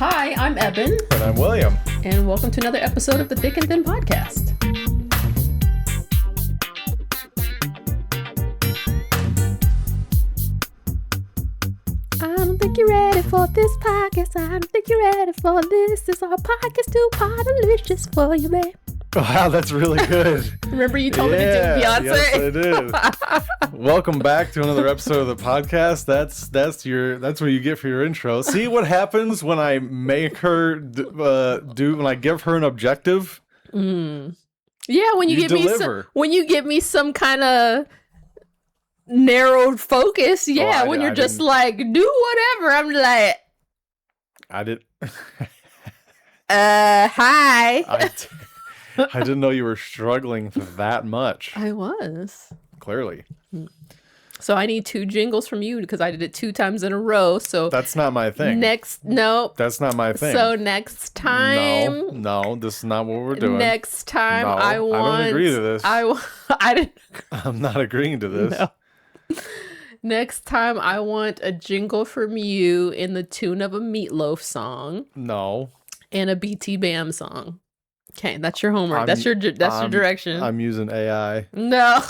Hi, I'm Ebon. And I'm William. And welcome to another episode of the Thick and Thin Podcast. I don't think you're ready for this podcast. I don't think you're ready for this. This is our podcast too delicious for you, babe. Wow, that's really good. Remember you told me to do Beyonce? Yes, I did. Welcome back to another episode of the podcast. That's what you get for your intro. See what happens when I make her when I give her an objective? Yeah, when you give me some kind of narrowed focus. Yeah, when you're just like, do whatever. I'm like, I did. Hi. I didn't know you were struggling that much. I was. Clearly. So I need 2 jingles from you because I did it 2 times in a row. So that's not my thing. That's not my thing. So next time. No, this is not what we're doing. Next time I don't agree to this. I didn't. I'm not agreeing to this. No. Next time I want a jingle from you in the tune of a Meatloaf song. No. And a BT Bam song. Okay, that's your homework. That's your direction. I'm using AI. No.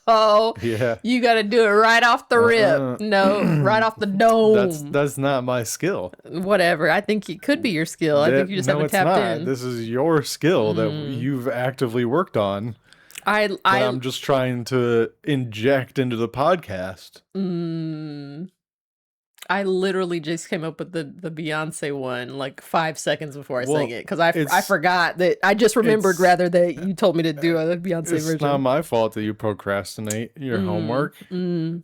Oh, yeah. You got to do it right off the rip. No, right off the dome. That's not my skill. Whatever. I think it could be your skill. I think you just haven't tapped in. This is your skill that you've actively worked on. I'm just trying to inject into the podcast. I literally just came up with the Beyonce one like 5 seconds before I sang it because I forgot that I just remembered that you told me to do a Beyonce version. It's not my fault that you procrastinate your homework. You've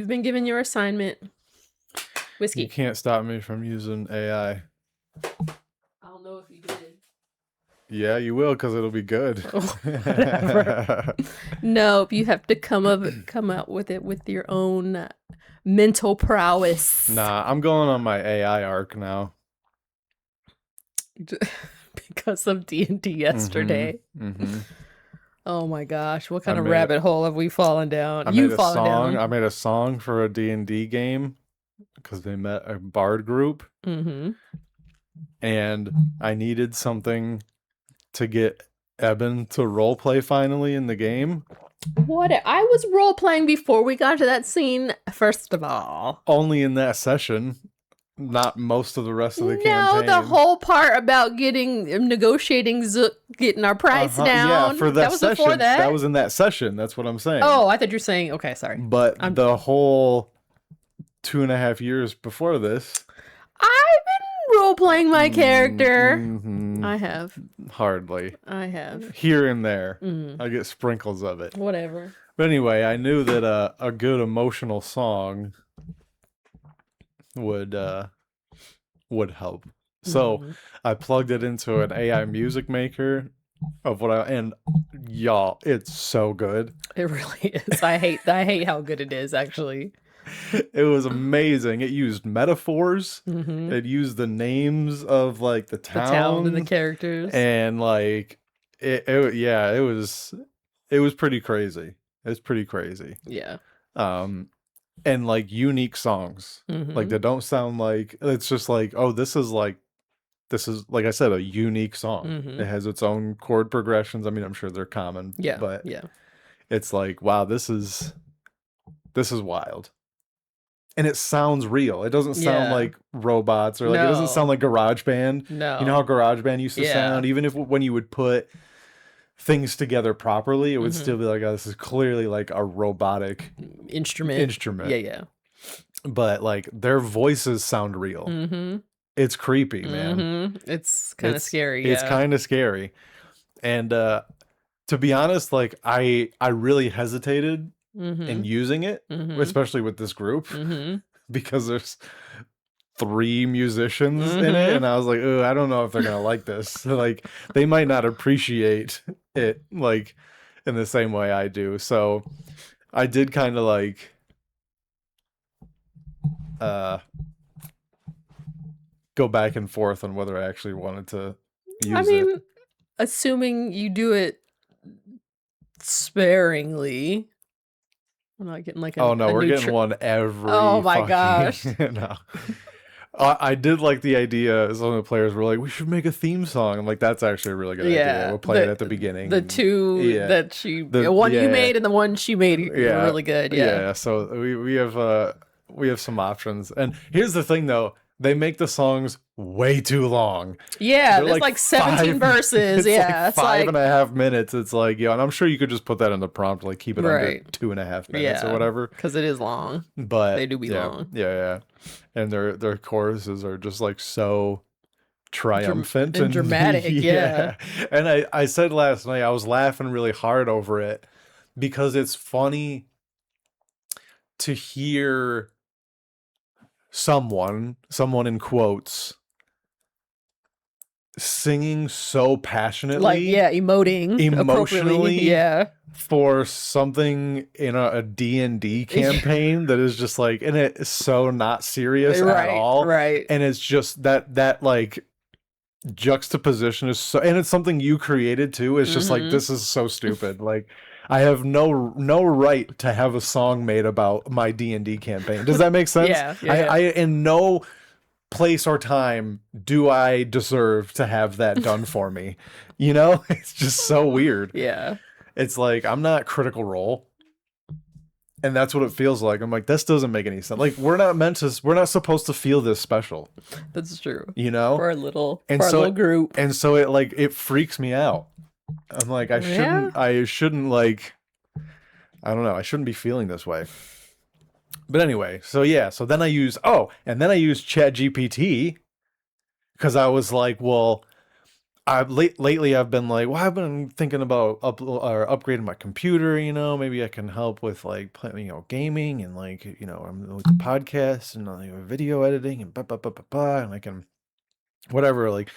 been given your assignment. Whiskey. You can't stop me from using AI. I don't know if you did. Yeah, you will because it'll be good. Whatever. Nope, you have to come out with it with your own mental prowess. Nah, I'm going on my AI arc now. Because of D&D yesterday. Oh my gosh, what kind of rabbit hole have we fallen down? I made a song for a D&D game because they met a bard group. And I needed something to get Ebon to roleplay finally in the game. What? I was role playing before we got to that scene. First of all, only in that session, not most of the rest of the campaign. No, the whole part about negotiating Zook, getting our price down. Yeah, for that was session. Before that was in that session. That's what I'm saying. Oh, I thought you were saying. Okay, sorry. But the whole 2.5 years before this, I've been role playing my character. I have. Hardly. I have. Here and there. I get sprinkles of it. Whatever. But anyway, I knew that a good emotional song would help. So I plugged it into an AI music maker and y'all, it's so good. It really is. I hate how good it is, actually. It was amazing. It used metaphors. It used the names of like the town and the characters, and like it was pretty crazy. It was pretty crazy. Yeah. And like unique songs, like they don't sound like it's just like, oh, this is like I said, a unique song. It has its own chord progressions. I mean, I'm sure they're common. Yeah. But yeah, it's like, wow, this is wild. And it sounds real. It doesn't sound like robots or like it doesn't sound like GarageBand. No. You know how GarageBand used to sound? Even when you would put things together properly, it would still be like, oh, this is clearly like a robotic instrument. Yeah. But like their voices sound real. It's creepy, man. It's kind of scary. It's kind of scary. And to be honest, like I really hesitated in using it, especially with this group, because there's 3 musicians in it, and I was like, oh, I don't know if they're gonna like this. Like, they might not appreciate it like in the same way I do. So I did kind of like go back and forth on whether I actually wanted to use it. Assuming you do it sparingly. We're not getting like we're getting one every. Oh my gosh! No. I did like the idea. Some of the players were like, "We should make a theme song." I'm like, "That's actually a really good idea. We'll play it at the beginning." The two that the one you made and the one she made are really good. Yeah. So we have some options. And here's the thing, though. They make the songs way too long. Yeah, there's like 17 verses. Yeah, it's like 5.5 minutes. It's like, and I'm sure you could just put that in the prompt, like keep it under 2.5 minutes or whatever. Because it is long. But they do be long. Yeah. And their choruses are just like so triumphant and dramatic. Yeah. And I said last night I was laughing really hard over it because it's funny to hear someone in quotes singing so passionately, like emotionally, for something in a D&D campaign that is just like, and it's so not serious at all, and it's just that like juxtaposition is so, and it's something you created too. It's just like, this is so stupid. Like, I have no right to have a song made about my D&D campaign. Does that make sense? I in no place or time do I deserve to have that done for me. It's just so weird. Yeah. It's like, I'm not Critical Role. And that's what it feels like. I'm like, this doesn't make any sense. Like, we're not supposed to feel this special. That's true. For a little group. And so it freaks me out. I'm like, I shouldn't like, I don't know, I shouldn't be feeling this way. But anyway, so then I use ChatGPT because I was like, well, lately I've been like, well, I've been thinking about upgrading my computer, maybe I can help with like gaming and like, I'm with the podcast and video editing and and I can whatever, like,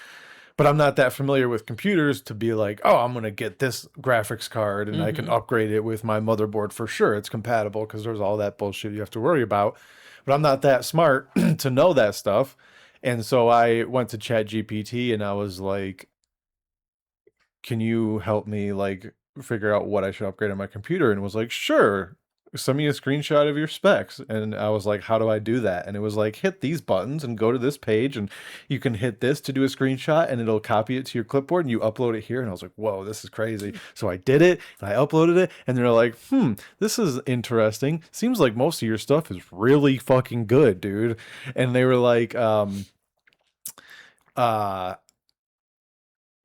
but I'm not that familiar with computers to be like, oh, I'm going to get this graphics card and I can upgrade it with my motherboard for sure. It's compatible because there's all that bullshit you have to worry about. But I'm not that smart to know that stuff. And so I went to ChatGPT and I was like, can you help me like figure out what I should upgrade on my computer? And it was like, sure. Send me a screenshot of your specs. And I was like, how do I do that? And it was like, hit these buttons and go to this page and you can hit this to do a screenshot and it'll copy it to your clipboard and you upload it here. And I was like, whoa, this is crazy. So I did it and I uploaded it and they're like, this is interesting. Seems like most of your stuff is really fucking good, dude. And they were like,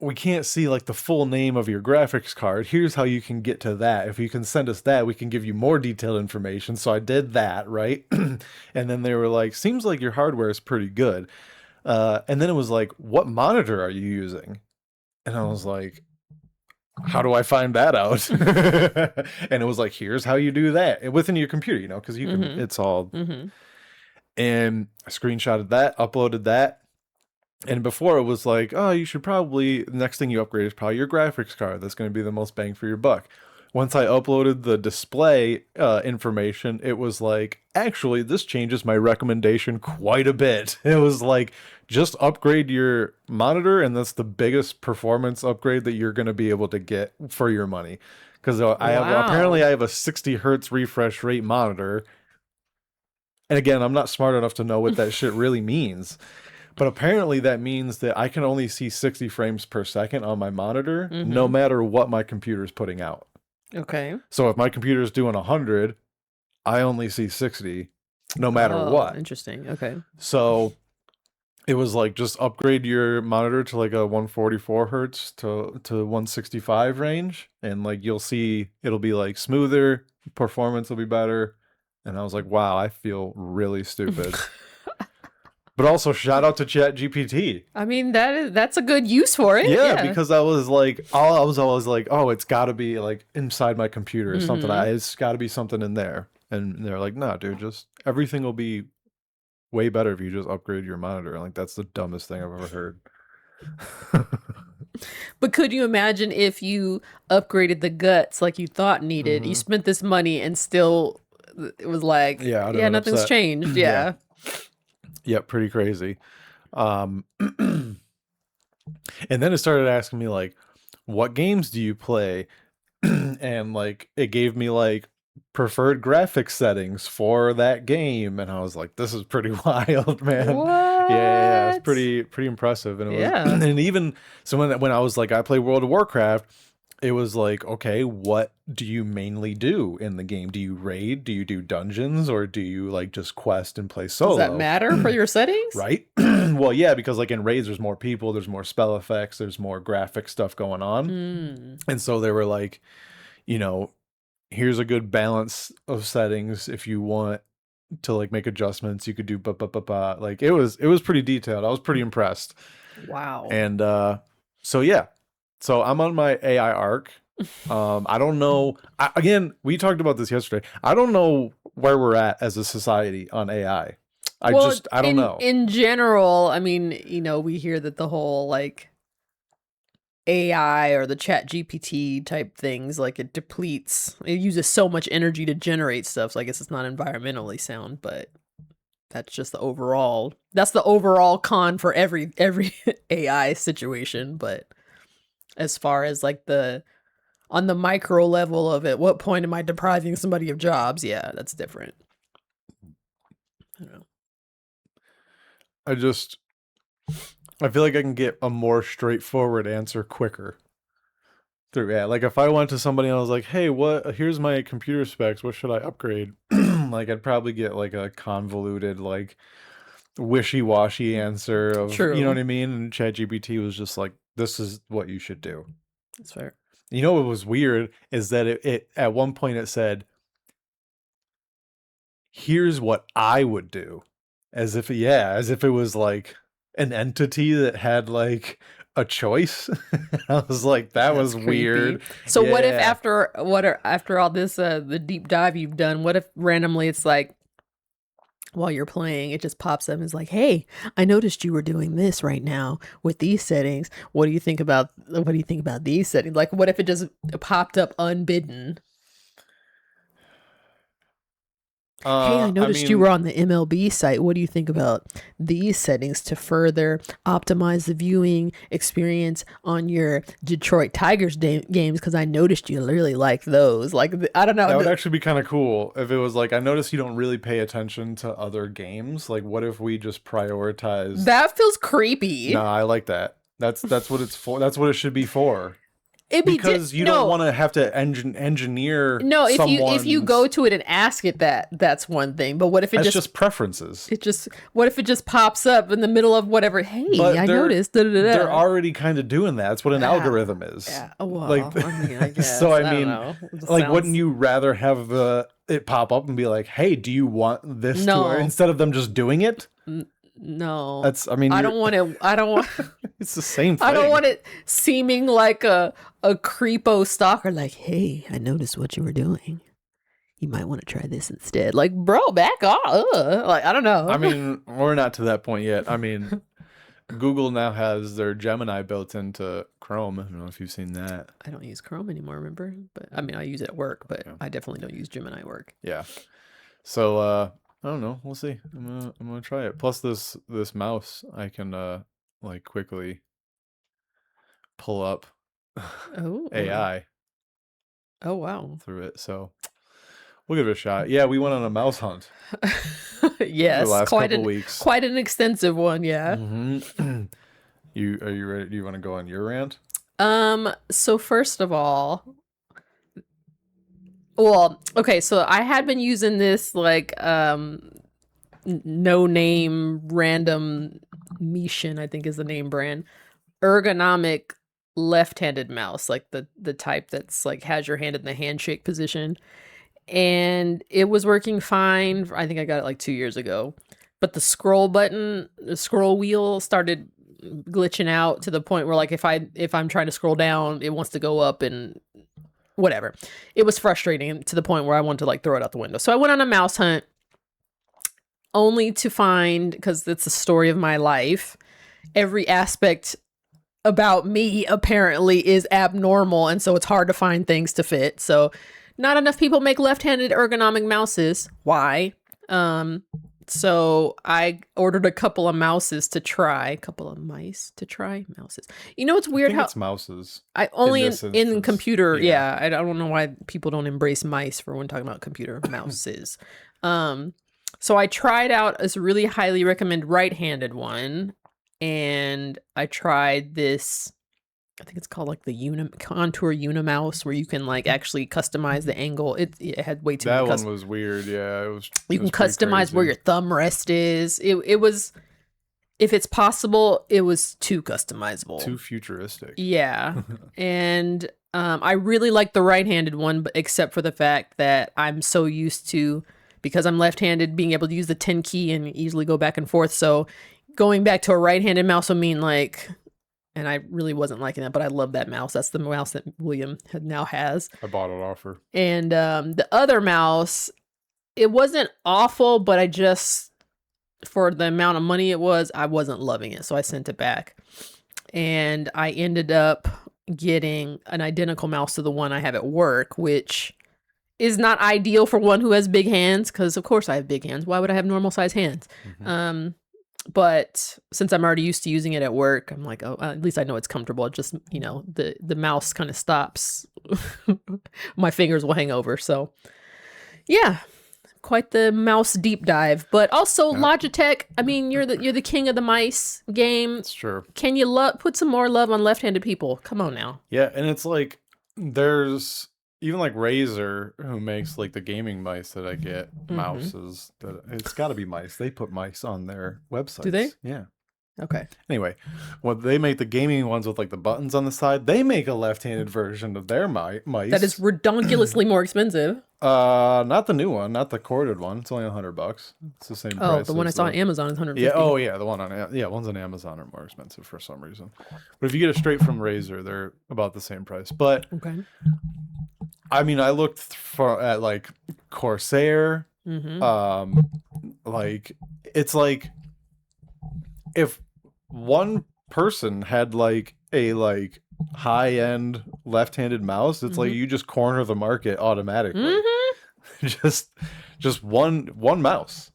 we can't see like the full name of your graphics card. Here's how you can get to that. If you can send us that, we can give you more detailed information. So I did that, right? And then they were like, seems like your hardware is pretty good. And then it was like, what monitor are you using? And I was like, how do I find that out? And it was like, here's how you do that within your computer, because you can, it's all. And I screenshotted that, uploaded that. And before it was like, oh, you should probably, the next thing you upgrade is probably your graphics card. That's going to be the most bang for your buck. Once I uploaded the display information, it was like, actually, this changes my recommendation quite a bit. It was like, just upgrade your monitor, and that's the biggest performance upgrade that you're going to be able to get for your money. Because apparently I have a 60 hertz refresh rate monitor. And again, I'm not smart enough to know what that shit really means. But apparently that means that I can only see 60 frames per second on my monitor, no matter what my computer is putting out. Okay. So if my computer is doing 100, I only see 60, no matter what. Interesting. Okay. So it was like, just upgrade your monitor to like a 144 hertz to 165 range, and like you'll see it'll be like smoother, performance will be better. And I was like, wow, I feel really stupid. But also, shout out to ChatGPT. I mean, that's a good use for it. Yeah, because I was like, I was always like, oh, it's got to be like inside my computer or something. It's got to be something in there. And they're like, no, dude, just everything will be way better if you just upgrade your monitor. Like, that's the dumbest thing I've ever heard. But could you imagine if you upgraded the guts like you thought needed? You spent this money and still it was like, nothing's changed. Yeah. Yeah, pretty crazy. And then it started asking me like, what games do you play? And like it gave me like preferred graphics settings for that game, and I was like, this is pretty wild, man. What? Yeah, it's pretty impressive. And it was, and even so when I was like, I play World of Warcraft, it was like, okay, what do you mainly do in the game? Do you raid? Do you do dungeons? Or do you like just quest and play solo? Does that matter for your settings? Right? Well, yeah, because like in raids, there's more people, there's more spell effects, there's more graphic stuff going on. And so they were like, you know, here's a good balance of settings. If you want to like make adjustments, you could do like it was pretty detailed. I was pretty impressed. Wow. And so yeah. So I'm on my AI arc. I don't know. Again, we talked about this yesterday. I don't know where we're at as a society on AI. I don't know. In general, I mean, you know, we hear that the whole like AI or the chat GPT type things, like it uses so much energy to generate stuff. So I guess it's not environmentally sound, but that's just the overall con for every AI situation. But as far as like on the micro level of it, what point am I depriving somebody of jobs? Yeah, that's different. I don't know. I feel like I can get a more straightforward answer quicker through AI. Like if I went to somebody and I was like, hey, here's my computer specs, what should I upgrade? Like I'd probably get like a convoluted, like wishy-washy answer of, you know what I mean? And ChatGPT was just like, this is what you should do. That's fair. You know what was weird is that it at one point it said, here's what I would do. As if it was like an entity that had like a choice. I was like, that's was creepy. Weird. So what if after all this the deep dive you've done, what if randomly it's like while you're playing, it just pops up and is like, hey, I noticed you were doing this right now with these settings. What do you think about these settings? Like what if it just popped up unbidden? Hey, I noticed you were on the MLB site. What do you think about these settings to further optimize the viewing experience on your Detroit Tigers games? Because I noticed you really like those. Like, I don't know. That would actually be kind of cool if it was like, I noticed you don't really pay attention to other games. Like, what if we just prioritize? That feels creepy. No, I like that. That's what it's for. That's what it should be for. Because you don't want to have to engineer. No, if you go to it and ask it that's one thing. But what if that's just preferences? What if it just pops up in the middle of whatever? Hey, I noticed. They're already kind of doing that. That's what an algorithm is. Yeah. Well, like, I guess. So I mean, like, wouldn't you rather have it pop up and be like, "Hey, do you want this?" No. Instead of them just doing it. No, I mean, I don't want it. I don't want. It's the same thing. I don't want it seeming like a creepo stalker. Like, hey, I noticed what you were doing. You might want to try this instead. Like, bro, back off. Like, I don't know. I mean, we're not to that point yet. I mean, Google now has their Gemini built into Chrome. I don't know if you've seen that. I don't use Chrome anymore, remember? But I mean, I use it at work, but I definitely don't use Gemini at work. Yeah. So, I don't know. We'll see. I'm gonna try it. Plus, this mouse, I can like quickly pull up AI. Oh wow! Through it, so we'll give it a shot. Yeah, we went on a mouse hunt. Yes, the last couple weeks. Quite an extensive one. Yeah. Mm-hmm. Are you ready? Do you want to go on your rant? So first of all. Well, okay, so I had been using this like no name random Mishin, I think is the name brand, ergonomic left-handed mouse, like the type that's like has your hand in the handshake position. And it was working fine. I think I got it like 2 years ago. But the scroll wheel started glitching out to the point where like if I'm trying to scroll down, it wants to go up and whatever. It was frustrating to the point where I wanted to like throw it out the window. So I went on a mouse hunt only to find, because it's the story of my life, every aspect about me apparently is abnormal. And so it's hard to find things to fit. So not enough people make left-handed ergonomic mouses. Why? So I ordered a couple of mice to try. Mouses. You know, it's weird how it's mouses. I only in computer. Yeah. I don't know why people don't embrace mice for when talking about computer mouses. So I tried out this really highly recommend right-handed one, and I tried this. I think it's called like the contour Unimouse, where you can like actually customize the angle. It had way too That many. one was weird. Yeah, You it can was pretty customize where crazy. your thumb rest is. It was, if it's possible, it was too customizable. Too futuristic. Yeah. And I really like the right-handed one, but except for the fact that I'm so used to, because I'm left-handed, being able to use the 10 key and easily go back and forth. So going back to a right-handed mouse would mean like, and I really wasn't liking that, but I love that mouse. That's the mouse that William now has. I bought it off her. And the other mouse, it wasn't awful, but I just, for the amount of money it was, I wasn't loving it. So I sent it back. And I ended up getting an identical mouse to the one I have at work, which is not ideal for one who has big hands, because of course I have big hands. Why would I have normal size hands? But since I'm already used to using it at work, I'm like, oh, at least I know it's comfortable. It just, the mouse kind of stops. My fingers will hang over. So yeah, quite the mouse deep dive. But also Logitech, I mean, you're the king of the mice game. It's true. Can you put some more love on left-handed people? Come on now. Yeah, and it's like there's even like Razer, who makes like the gaming mice that I get, mouses. That it's got to be mice. They put mice on their websites. Do they? Yeah. Okay. Anyway, when they make the gaming ones with like the buttons on the side, they make a left-handed version of their mice. That is redonkulously more expensive. Not the new one, not the corded one. It's only $100. It's the same price. Oh, the one I saw on Amazon is 150. Yeah. Oh, yeah. The one on ones on Amazon are more expensive for some reason. But if you get it straight from Razer, they're about the same price. But okay. I mean, I looked at like Corsair. Like it's like if one person had like a high-end left-handed mouse, it's like you just corner the market automatically. just one mouse.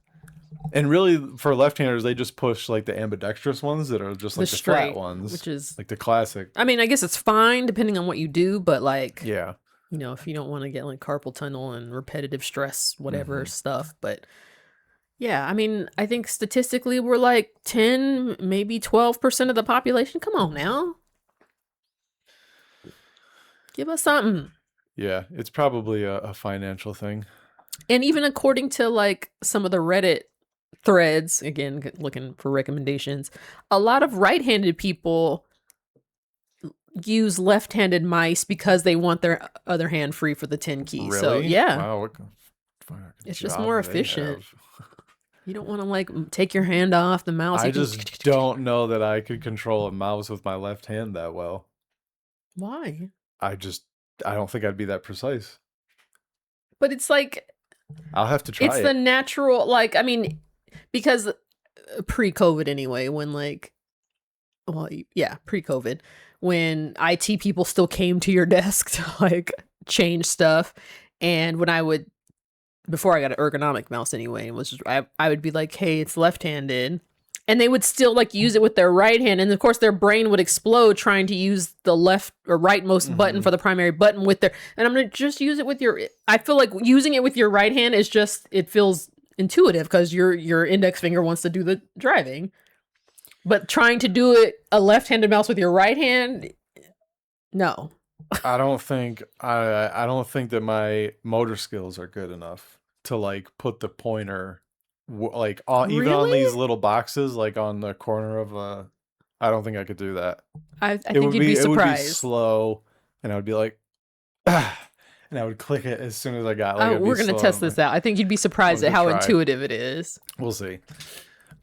And really, for left-handers, they just push like the ambidextrous ones that are just like the flat ones, which is like the classic. I mean, I guess it's fine depending on what you do, but like, yeah, if you don't want to get like carpal tunnel and repetitive stress, whatever stuff, but. Yeah, I mean, I think statistically we're like 10, maybe 12% of the population. Come on now. Give us something. Yeah, it's probably a financial thing. And even according to like some of the Reddit threads, again, looking for recommendations, a lot of right-handed people use left-handed mice because they want their other hand free for the 10 key. Really? So, yeah. Wow, it's just more efficient. You don't want to like take your hand off the mouse. I just don't know that I could control a mouse with my left hand that well. Why? I don't think I'd be that precise. But it's like, I'll have to try it. It's the natural, like, I mean, because pre-COVID anyway, when like, well, yeah, pre-COVID, when IT people still came to your desk to like change stuff. And when I would, before I got an ergonomic mouse anyway, was just, I would be like, hey, it's left-handed. And they would still like use it with their right hand. And of course their brain would explode trying to use the left or rightmost button for the primary button with their, and I'm going to just use it with your, I feel like using it with your right hand is just, it feels intuitive because your index finger wants to do the driving. But trying to do it a left-handed mouse with your right hand, no. I don't think that my motor skills are good enough to like put the pointer like even on these little boxes, like on the corner of a. I don't think I could do that. I think you'd be surprised. It would be slow, and I would be like, and I would click it as soon as I got. Like, we're gonna test this out. I think you'd be surprised at how intuitive it is. We'll see.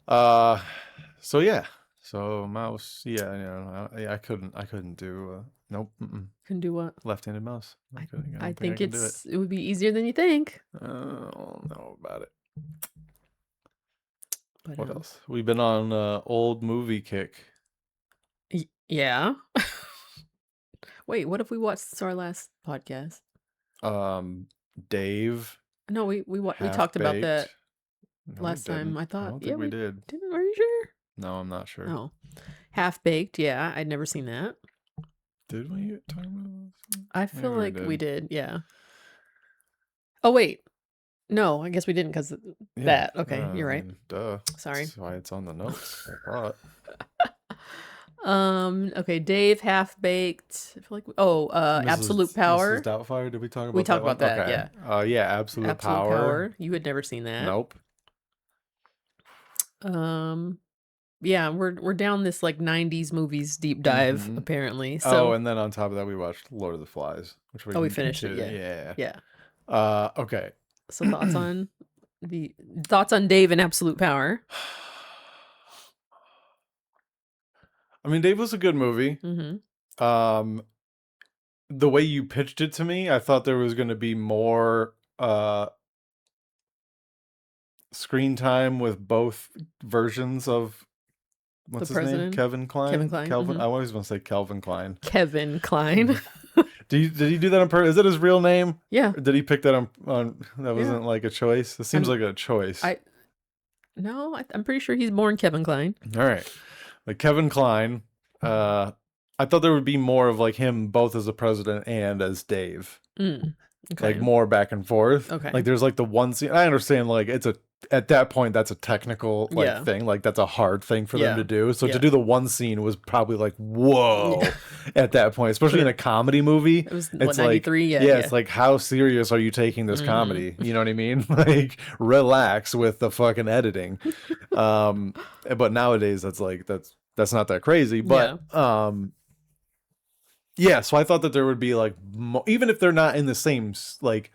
So yeah. So mouse, yeah, I couldn't do. Nope. Couldn't do what? Left-handed mouse. I think it would be easier than you think. I don't know about it. But, what else? We've been on old movie kick. Yeah. Wait, what if we watched since our last podcast? Dave. No, we talked about that last time. I thought. I don't think we did. Are you sure? No, I'm not sure. Oh, Half Baked. Yeah, I'd never seen that. Did we talk about this? I feel like we did. Yeah. Oh wait, No, I guess we didn't because Yeah. that. Okay, you're I right. mean, duh. Sorry. That's why it's on the notes. I thought. Okay, Dave Half Baked. I feel like Absolute Mrs. Power. Doubtfire. Did we talk We about talked that one? about that, Okay. Yeah. Absolute Absolute Power. Power. You had never seen that. Nope. Yeah, we're down this like 90s movies deep dive apparently. So and then on top of that we watched Lord of the Flies, which we we can finished get it, to. Yeah. Okay. So thoughts on Dave and Absolute Power. I mean, Dave was a good movie. The way you pitched it to me, I thought there was going to be more screen time with both versions of what's The his name? president? Kevin Kline. Kevin Kline. Kelvin. I always want to say Kelvin Kline. Kevin Kline. Did he do that on purpose? Is that his real name? Yeah. Or did he pick that on that wasn't like a choice? It seems like a choice. No, I'm pretty sure he's born Kevin Kline. All right. Like Kevin Kline, I thought there would be more of like him both as a president and as Dave. Okay. Like more back and forth. Okay. Like there's like the one scene. I understand like at that point that's a technical like thing. Like that's a hard thing for them to do. So to do the one scene was probably like whoa at that point, especially in a comedy movie. It was it's 93. Like, it's like how serious are you taking this comedy? You know what I mean? Like relax with the fucking editing. But nowadays that's like that's not that crazy. But yeah, so I thought that there would be like, even if they're not in the same like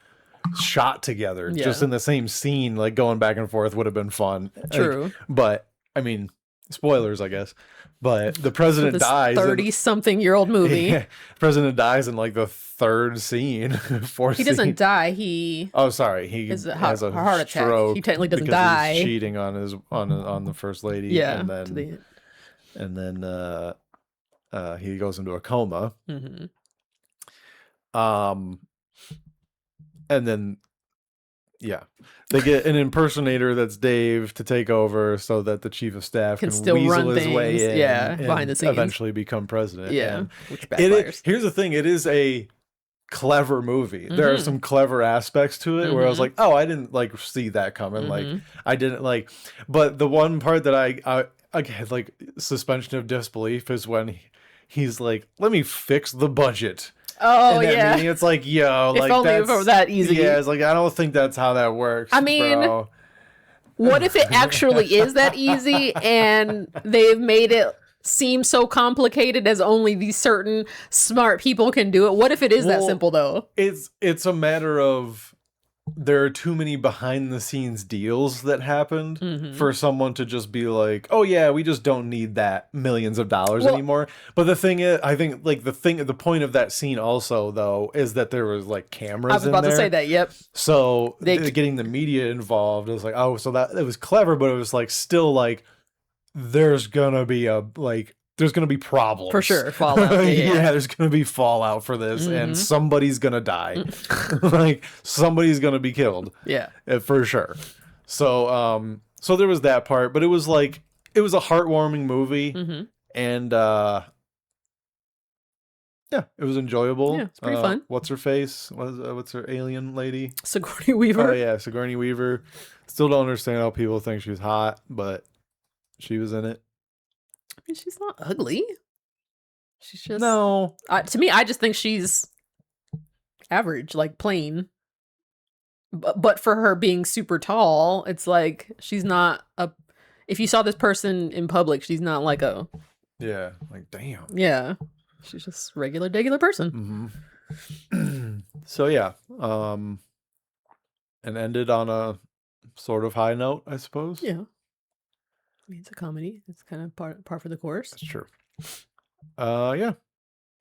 shot together, just in the same scene, like going back and forth would have been fun. True. Like, but I mean, spoilers, I guess. But the president dies. 30-something-year-old movie. Yeah, president dies in like the third scene. He doesn't die. He. Oh, sorry. He has a heart attack. Stroke. He technically doesn't die. He's cheating on his on the first lady. Yeah. And then he goes into a coma. And then they get an impersonator that's Dave to take over so that the chief of staff can still weasel run his things, way in behind the scenes, eventually become president. Which backfires. Here's the thing: it is a clever movie. There are some clever aspects to it where I was like, oh, I didn't like see that coming. Like I didn't like, but the one part that I had like suspension of disbelief is when he's like, let me fix the budget. Oh, meeting, it's like, yo, if like only if it were that easy. Yeah, it's like, I don't think that's how that works. I mean, bro. What if it actually is that easy and they've made it seem so complicated as only these certain smart people can do it? What if it is that simple though? It's a matter of there are too many behind the scenes deals that happened for someone to just be like, oh yeah, we just don't need that millions of dollars anymore. But the thing is, I think like the point of that scene also though is that there was like cameras. I was about to say that. Yep. So getting the media involved is like, oh, so that it was clever, but it was like still like there's gonna be problems for sure. Fallout. Yeah, there's gonna be fallout for this, and somebody's gonna die. Like somebody's gonna be killed. Yeah, for sure. So so there was that part, but it was like it was a heartwarming movie, and yeah, it was enjoyable. Yeah, it's pretty fun. What's her face? What's her alien lady? Sigourney Weaver. Oh yeah, Sigourney Weaver. Still don't understand how people think she's hot, but she was in it. I mean, she's not ugly. She's just to me, I just think she's average, like plain. But for her being super tall, it's like she's not a. If you saw this person in public, she's not like a. Yeah, like damn. Yeah, she's just regular person. So yeah, and ended on a sort of high note, I suppose. Yeah. I mean, it's a comedy. It's kind of par for the course. That's true. Yeah.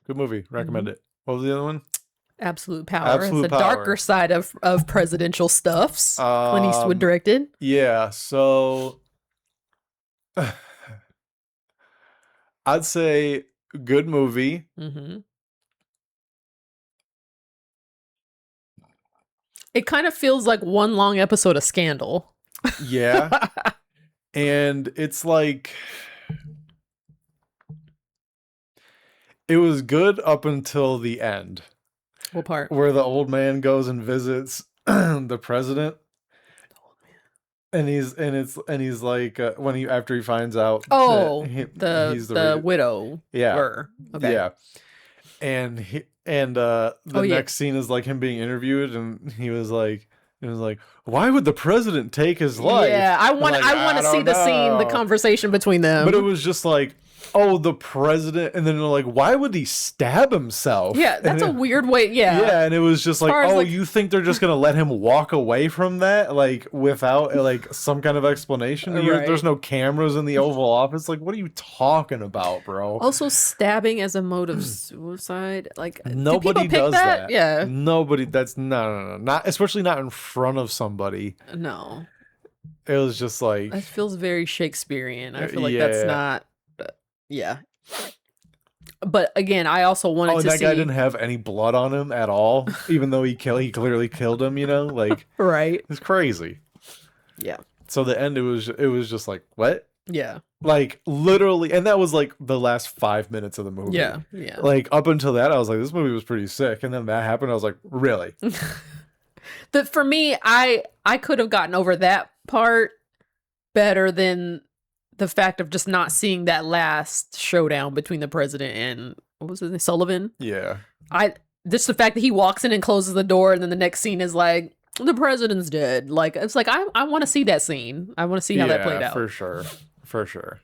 Good movie. Recommend it. What was the other one? Absolute Power. It's the darker side of presidential stuffs. Clint Eastwood directed. Yeah, so I'd say good movie. It kind of feels like one long episode of Scandal. Yeah. And it's like it was good up until the end. What part? Where the old man goes and visits the president. he's like when he after he finds out that Oh, he's the widow. yeah, Okay. yeah, and Oh the yeah. next scene is like him being interviewed, and he was like, why would the president take his life? Yeah, I And want like, I want I to see don't the scene, the know. conversation between But it them. was just like, oh, the president, and then they're like, why would he stab himself? Yeah, that's a weird way. Yeah. Yeah, and it was just As like, far as oh, like you think they're just gonna let him walk away from that, like without like some kind of explanation? There's right. no cameras in the Oval Office. Like, what are you talking about, bro? Also stabbing as a mode of suicide. Like do people Nobody pick does that? that. Yeah. Nobody. That's no, not especially not in front of somebody. No. It was just That like, feels very Shakespearean. I feel like that's yeah. not yeah. But again, I also Oh, wanted and to that guy see didn't have any blood on him at all, even though he clearly killed him. Like right. it's crazy. Yeah. So the end, it was just like, what? Yeah. Like literally, and that was like the last 5 minutes of the movie. Yeah. Yeah. Like up until that, I was like, this movie was pretty sick, and then that happened. I was like, really? That for me, I could have gotten over that part better than the fact of just not seeing that last showdown between the president and what was his name, Sullivan. Yeah. I just the fact that he walks in and closes the door, and then the next scene is like the president's dead. Like it's like I want to see that scene. I want to see how that played out. For sure, for sure.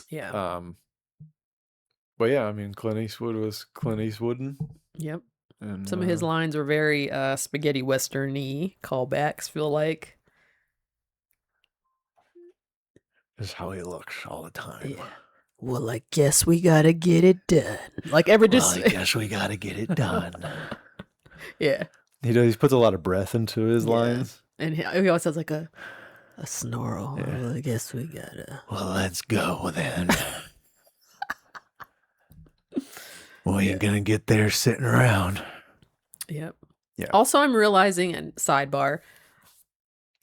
Yeah. But yeah, I mean, Clint Eastwood was Clint Eastwoodin. Yep. And Some of his lines were very spaghetti western-y callbacks, feel like. is how he looks all the time. Yeah. Well, I guess we gotta get it done. Like I guess we gotta get it done. Yeah. He puts a lot of breath into his lines. And he always has like a snarl. Yeah. Well, I guess we gotta. Well, let's go then. Well, you're gonna get there sitting around. Yep. Yeah. Also, I'm realizing, and sidebar,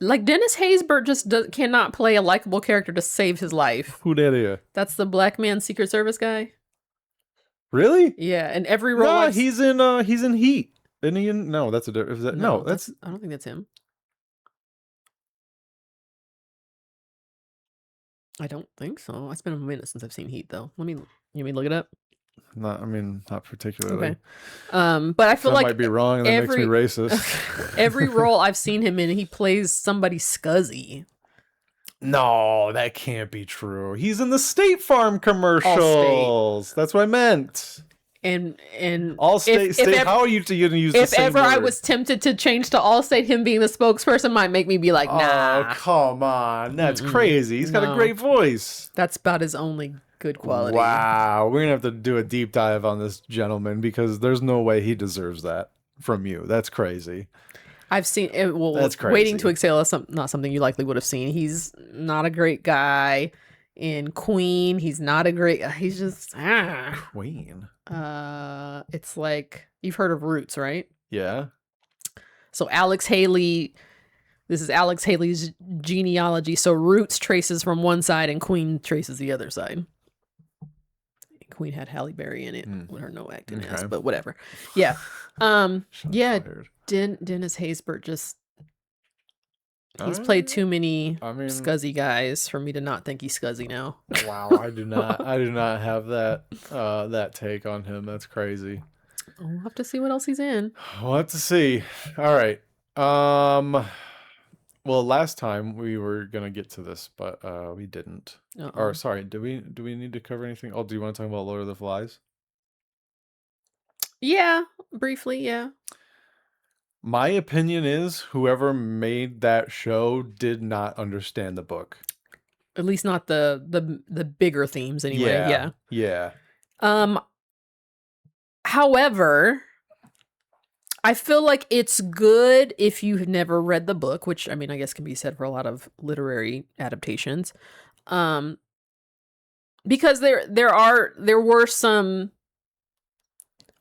like Dennis Haysbert just cannot play a likable character to save his life. Who that is? That's the black man Secret Service guy. Really? Yeah, and every role. No, he's in Heat. Isn't he in? No, that's a different. No, that's. I don't think that's him. I don't think so. It's been a minute since I've seen Heat, though. You want me to look it up? Not particularly. Okay. But I feel like I might be wrong, and that makes me racist. Every role I've seen him in, he plays somebody scuzzy. No, that can't be true. He's in the State Farm commercials. Allstate. That's what I meant. And Allstate. How are you to use the same If ever word? I was tempted to change to Allstate, him being the spokesperson might make me be like, nah. Oh, come on. That's crazy. He's got a great voice. That's about his only good quality. Wow. We're going to have to do a deep dive on this gentleman because there's no way he deserves that from you. That's crazy. I've seen it. Well, that's crazy. Waiting to Exhale is not something you likely would have seen. He's not a great guy. In Queen, he's not a great. He's just Queen. It's like you've heard of Roots, right? Yeah. So Alex Haley. This is Alex Haley's genealogy. So Roots traces from one side, and Queen traces the other side. Queen had Halle Berry in it with her no acting ass, but whatever. Yeah. Yeah. Dennis Haysbert just. He's played too many scuzzy guys for me to not think he's scuzzy now. Wow, I do not have that take on him. That's crazy. We'll have to see what else he's in. We'll have to see. All right. Well, last time we were gonna get to this, but we didn't. Or sorry, do we need to cover anything? Oh, do you want to talk about Lord of the Flies? Yeah, briefly, yeah. My opinion is whoever made that show did not understand the book. At least not the bigger themes anyway. Yeah. However, I feel like it's good if you've never read the book, which I mean I guess can be said for a lot of literary adaptations. Because there were some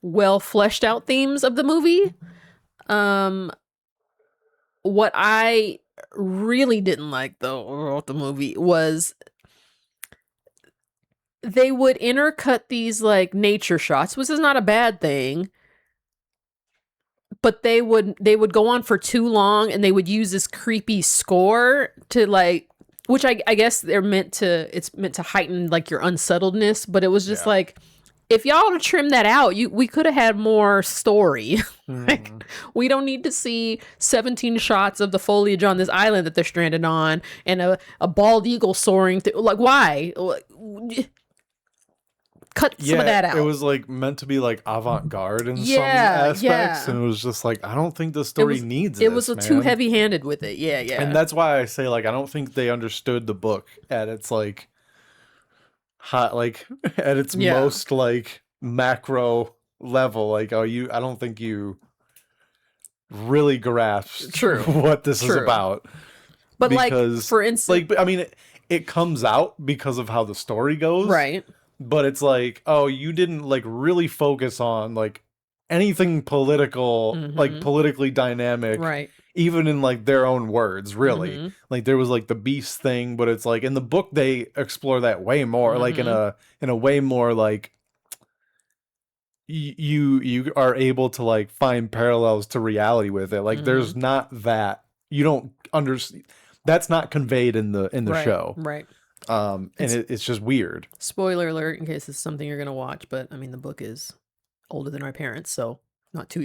well fleshed out themes of the movie. What I really didn't like though about the movie was they would intercut these like nature shots, which is not a bad thing, but they would go on for too long, and they would use this creepy score to like, which I guess it's meant to heighten like your unsettledness, but it was just like, if y'all would trim that out, we could have had more story. Like, we don't need to see 17 shots of the foliage on this island that they're stranded on and a bald eagle soaring through. Like, why? Cut some of that out. It was like meant to be like avant-garde in some aspects, and it was just like, I don't think the story needs it was too heavy-handed with it. Yeah. And that's why I say, like, I don't think they understood the book at its like hot, like at its most like macro level. Like, I don't think you really grasped what this is about. But because, like, for instance, like, I mean, it comes out because of how the story goes, right? But it's like, oh, you didn't like really focus on like anything political, like politically dynamic, right? Even in like their own words, really. Like there was like the beast thing, but it's like in the book they explore that way more, like in a way more like you are able to like find parallels to reality with it. Like there's not that you don't understand. That's not conveyed in the show, right? And it's just weird. Spoiler alert in case it's something you're gonna watch, but I mean the book is older than our parents, so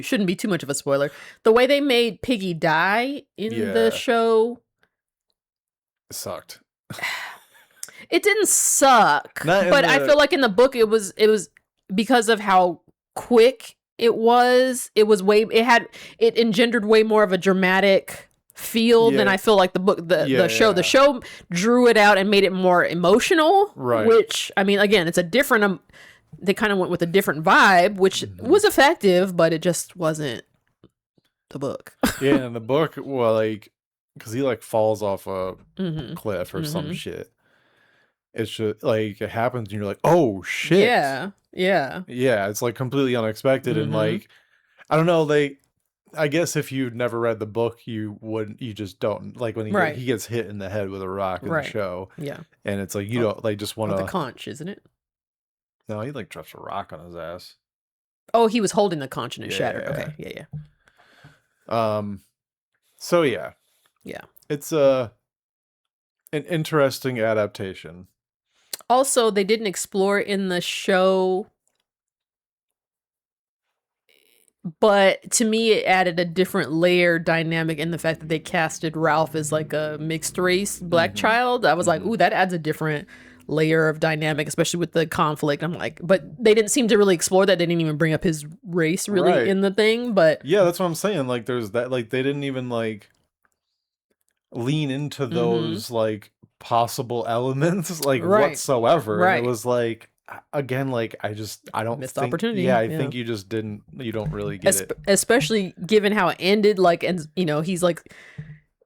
shouldn't be too much of a spoiler. The way they made Piggy die in the show sucked. It didn't suck, but I feel like in the book it was because of how quick it was. It engendered way more of a dramatic feel than I feel like the book, the show drew it out and made it more emotional, right? Which, I mean, again, it's a different they kind of went with a different vibe, which was effective, but it just wasn't the book. Yeah, in the book, well, like, because he like falls off a cliff or some shit. It's just like it happens and you're like, oh shit. Yeah, it's like completely unexpected. And like, I don't know, I guess if you've never read the book, you just don't like when he gets hit in the head with a rock in the show. Yeah. And it's like, you don't like just want to. The conch, isn't it? No, he like drops a rock on his ass. Oh, he was holding the conch and it shattered. Okay. Yeah. So yeah. It's an interesting adaptation. Also, they didn't explore in the show, but to me, it added a different layer dynamic in the fact that they casted Ralph as like a mixed race black child. I was like, ooh, that adds a different layer of dynamic, especially with the conflict. I'm like, but they didn't seem to really explore that. They didn't even bring up his race really in the thing. But yeah, that's what I'm saying. Like, there's that. Like, they didn't even like lean into those like possible elements like whatsoever. Right. And it was like, again, like I don't missed think, opportunity. Yeah, I think you don't really get it. Especially given how it ended, like, and he's like,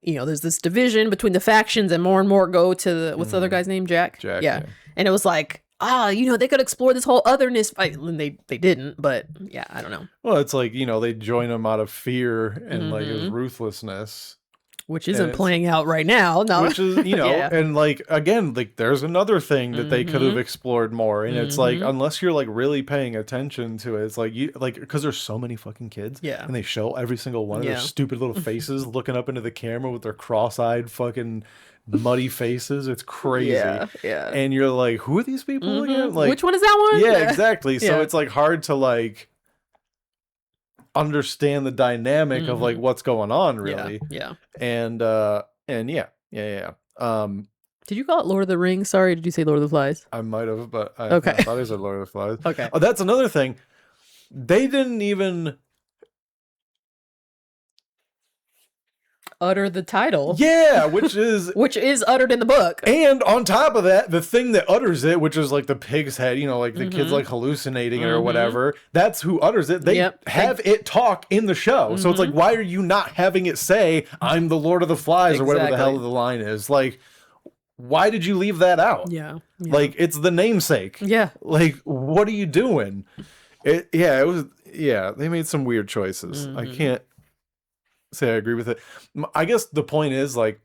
there's this division between the factions and more go to what's the other guy's name? Jack. Yeah. And it was like, they could explore this whole otherness fight. And they didn't, but yeah, I don't know. Well, it's like, they join him out of fear and like his ruthlessness. Which isn't playing out right now. No. Which is, and like, again, like there's another thing that they could have explored more. And it's like, unless you're like really paying attention to it, it's like, because there's so many fucking kids. Yeah. And they show every single one of their stupid little faces looking up into the camera with their cross-eyed fucking muddy faces. It's crazy. Yeah. And you're like, who are these people again? Like, which one is that one? Yeah, exactly. So it's like hard to like understand the dynamic of like what's going on really. Yeah. And yeah. Did you call it Lord of the Rings? Sorry, did you say Lord of the Flies? I might have, but I thought it said Lord of the Flies. Okay. Oh, that's another thing. They didn't even utter the title. Yeah, which is uttered in the book. And on top of that, the thing that utters it, which is like the pig's head, like the kid's like hallucinating it or whatever, that's who utters it. They have it talk in the show. So it's like, why are you not having it say, I'm the Lord of the Flies or whatever the hell the line is? Like, why did you leave that out? Yeah. Like, it's the namesake. Yeah. Like, what are you doing? They made some weird choices. I can't say I agree with it. I guess the point is like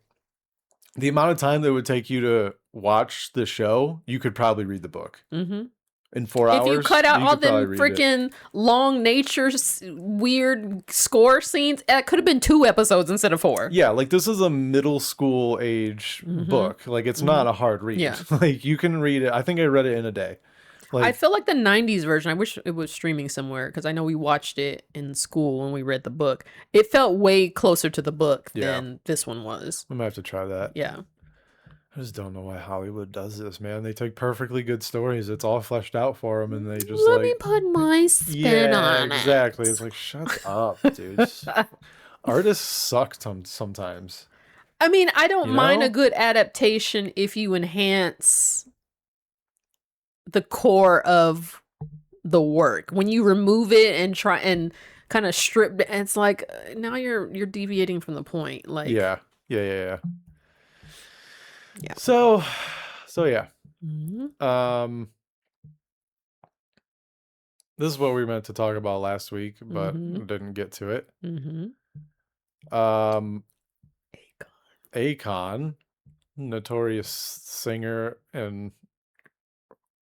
the amount of time that it would take you to watch the show, you could probably read the book. in 4 If you hours, cut out you all could probably them read it. freaking long nature weird score scenes, that could have been 2 episodes instead of 4. Yeah, like this is a middle school age book. Like it's not a hard read. Yeah. Like you can read it. I think I read it in a day. I Like feel like the 90s version, I wish it was streaming somewhere because I know we watched it in school when we read the book. It felt way closer to the book than this one was. I might have to try that. Yeah. I just don't know why Hollywood does this, man. They take perfectly good stories. It's all fleshed out for them, and they just Let me put my spin on it. Exactly. It's like, shut up, dude. Artists suck sometimes. I mean, I don't mind a good adaptation if you enhance the core of the work. When you remove it and try and kind of strip it, it's like now you're deviating from the point. Like yeah. So yeah. This is what we meant to talk about last week, but didn't get to it. Akon, notorious singer and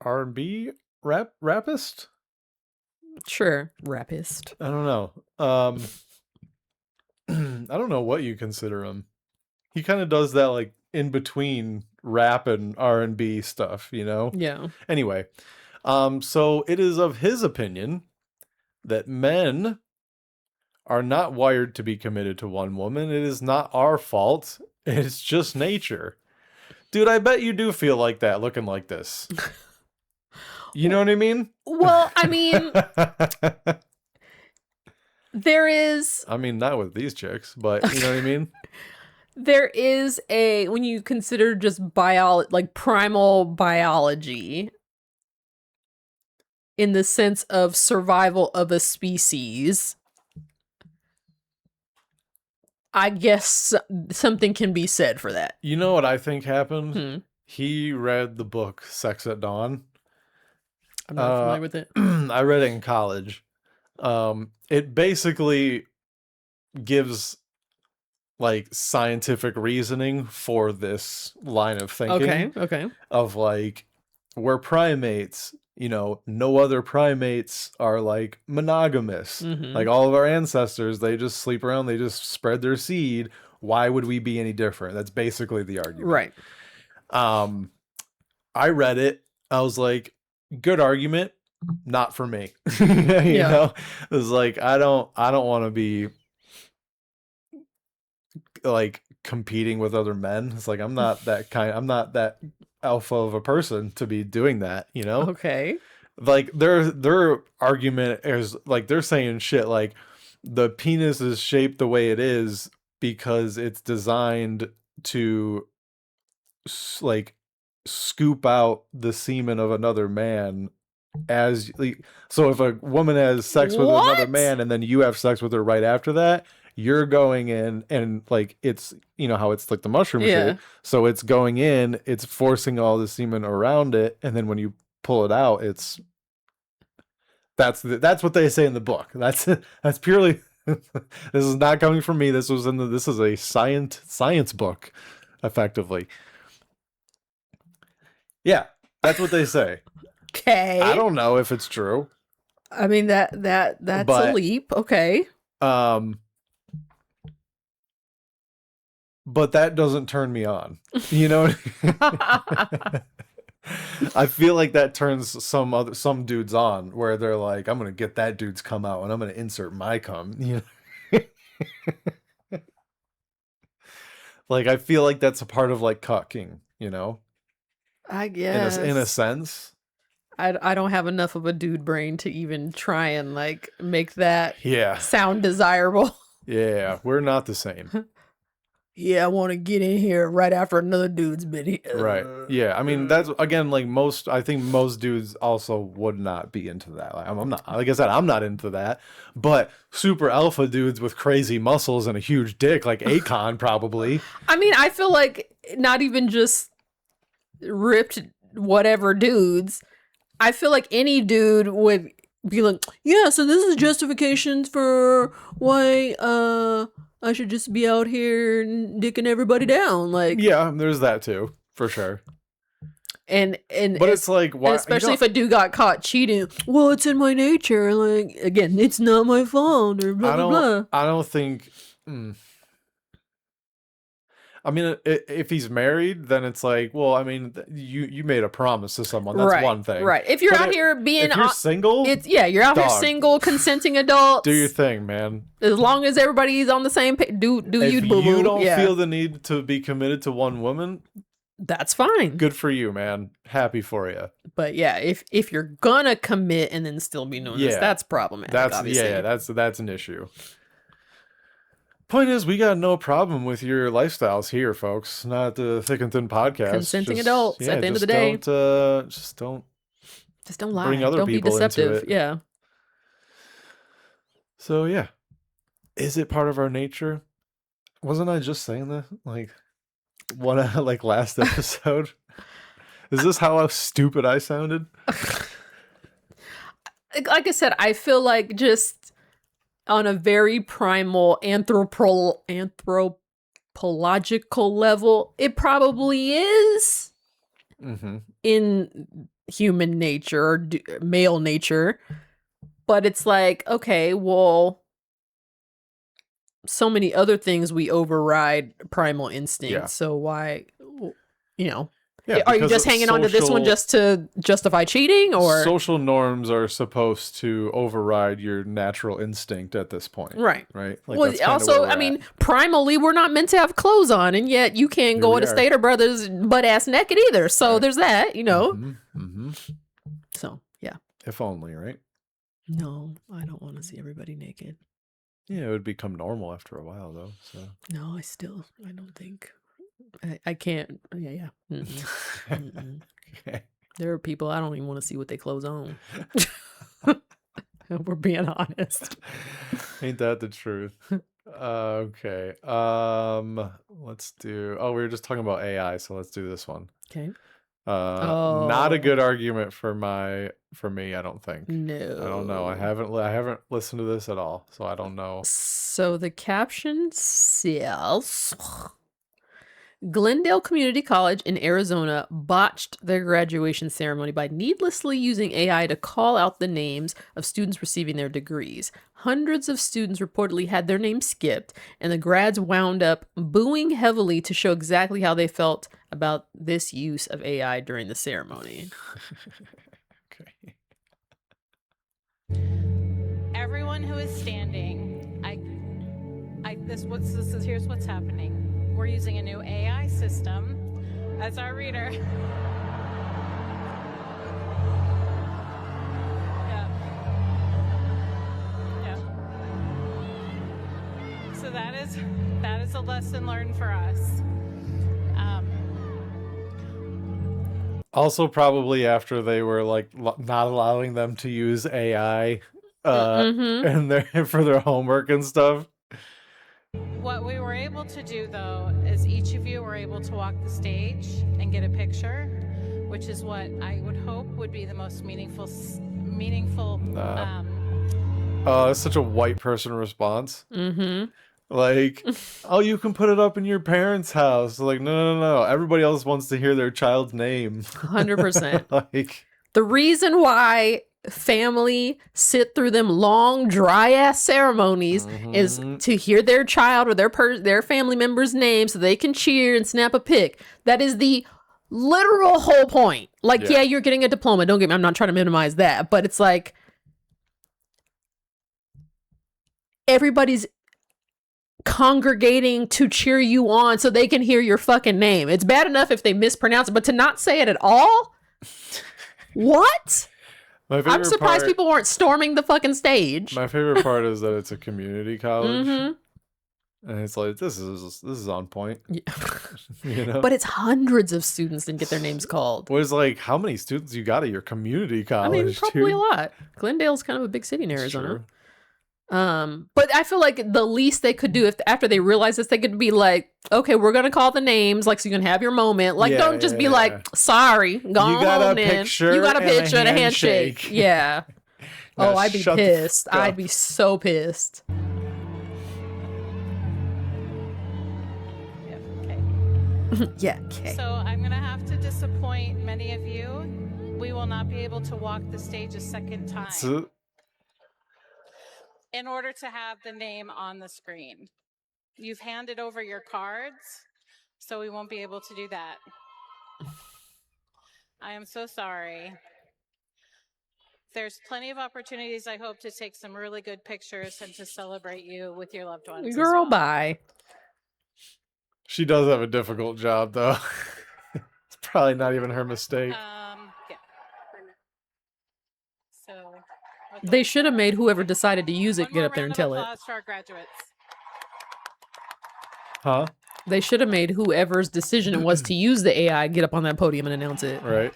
R&B rapist. Sure, rapist. I don't know. I don't know what you consider him. He kind of does that like in between rap and R&B stuff, you know? Yeah. Anyway, so it is of his opinion that men are not wired to be committed to one woman. It is not our fault. It's just nature. Dude, I bet you do feel like that looking like this. You know what I mean? Well, I mean, there is... I mean, not with these chicks, but you know what I mean? There is a... When you consider just like primal biology, in the sense of survival of a species, I guess something can be said for that. You know what I think happened? He read the book Sex at Dawn. I'm not familiar with it. I read it in college. It basically gives like scientific reasoning for this line of thinking. Okay. Of like, we're primates, you know, no other primates are like monogamous. Like all of our ancestors, they just sleep around, they just spread their seed. Why would we be any different? That's basically the argument. Right. I read it. I was like, good argument, not for me. You know, it was like, I don't want to be like competing with other men. It's like, I'm not that alpha of a person to be doing that, you know? Okay. Like their argument is like, they're saying shit like the penis is shaped the way it is because it's designed to like scoop out the semen of another man as like, so if a woman has sex with another man and then you have sex with her right after that, you're going in and like, it's, you know how it's like the mushroom shape, so it's going in, it's forcing all the semen around it, and then when you pull it out, it's that's what they say in the book. That's purely this is not coming from me. This is a science book, effectively. Yeah, that's what they say. Okay. I don't know if it's true. I mean, that's a leap. Okay. But that doesn't turn me on. You know? I feel like that turns some dudes on, where they're like, I'm gonna get that dude's cum out and I'm gonna insert my cum. You know? Like, I feel like that's a part of like cucking, you know? I guess. In a sense. I don't have enough of a dude brain to even try and like make that sound desirable. Yeah, we're not the same. Yeah, I want to get in here right after another dude's been here. Right. Yeah. I mean, that's again like I think most dudes also would not be into that. Like, I'm not, like I said, I'm not into that. But super alpha dudes with crazy muscles and a huge dick, like Akon, probably. I mean, I feel like not even just ripped whatever dudes. I feel like any dude would be like, yeah, so this is justification for why I should just be out here dicking everybody down. Like, yeah, there's that too, for sure. But it's like, why? Especially if a dude got caught cheating. Well, it's in my nature. Like, again, it's not my fault. Or blah, blah, blah. I don't think. I mean, if he's married, then it's like, well, I mean, you made a promise to someone. That's one thing, right? If you're out here being, if you're single, you're out here single, consenting adults. Do your thing, man. As long as everybody's on the same page, do you? If you don't feel the need to be committed to one woman, that's fine. Good for you, man. Happy for you. But yeah, if you're gonna commit and then still be known as, that's problematic. Obviously. That's an issue. Point is, we got no problem with your lifestyles here, folks. Not the Thick and Thin podcast. Consenting adults. At the end of the day, just don't lie. Bring other don't people be deceptive. Into it. Yeah. So yeah, is it part of our nature? Wasn't I just saying that like last episode? Is this how stupid I sounded? Like I said, I feel like just on a very primal anthropological level, it probably is in human nature or male nature. But it's like, okay, well, so many other things we override primal instinct. Yeah. So why, are you just hanging on to this one just to justify cheating, or social norms are supposed to override your natural instinct at this point? Right. Like, well, also, I mean, primally, we're not meant to have clothes on, and yet you can't go to Stater Brothers butt ass naked either. So there's that, So yeah. If only, right? No, I don't want to see everybody naked. Yeah, it would become normal after a while, though. So no, I don't think. I can't. Yeah. Okay. There are people I don't even want to see what they clothes on. We're being honest. Ain't that the truth? Okay. Let's do. Oh, we were just talking about AI, so let's do this one. Okay. Not a good argument for me. I don't think. No. I don't know. I haven't listened to this at all, so I don't know. So the caption says, Glendale Community College in Arizona botched their graduation ceremony by needlessly using AI to call out the names of students receiving their degrees. Hundreds of students reportedly had their names skipped, and the grads wound up booing heavily to show exactly how they felt about this use of AI during the ceremony. Okay. Everyone who is standing, here's what's happening. We're using a new AI system as our reader. Yeah. So that is a lesson learned for us. Also, probably after they were like not allowing them to use AI and for their homework and stuff. What we were able to do, though, is each of you were able to walk the stage and get a picture, which is what I would hope would be the most meaningful. It's such a white person response. Like, oh, you can put it up in your parents' house. Like, no. Everybody else wants to hear their child's name. 100%. Like, the reason why family sit through them long dry ass ceremonies is to hear their child or their family member's name so they can cheer and snap a pic. That is the literal whole point. Like, yeah, you're getting a diploma. Don't get me, I'm not trying to minimize that, but it's like everybody's congregating to cheer you on so they can hear your fucking name. It's bad enough if they mispronounce it, but to not say it at all? What? I'm surprised people weren't storming the fucking stage. My favorite part is that it's a community college. And it's like, this is on point. Yeah. But it's hundreds of students didn't get their names called. Well, it's like, how many students you got at your community college? I mean, probably a lot. Glendale's kind of a big city in Arizona. But I feel like the least they could do if after they realize this, they could be like, okay, we're gonna call the names, like, so you can have your moment. Like, don't just be like, sorry, go on home. You got a picture and a handshake. Yeah. Oh, I'd be pissed. I'd be so pissed. Yeah, okay. Yeah, okay. So I'm going to have to disappoint many of you. We will not be able to walk the stage a second time in order to have the name on the screen. You've handed over your cards, so we won't be able to do that. I am so sorry. There's plenty of opportunities, I hope, to take some really good pictures and to celebrate you with your loved ones. Girl, as well. bye. She does have a difficult job, though. It's probably not even her mistake. Yeah. So They should have made whoever decided to use it get up there and tell it. For our graduates. Huh? They should have made whoever's decision it was to use the AI get up on that podium and announce it. Right.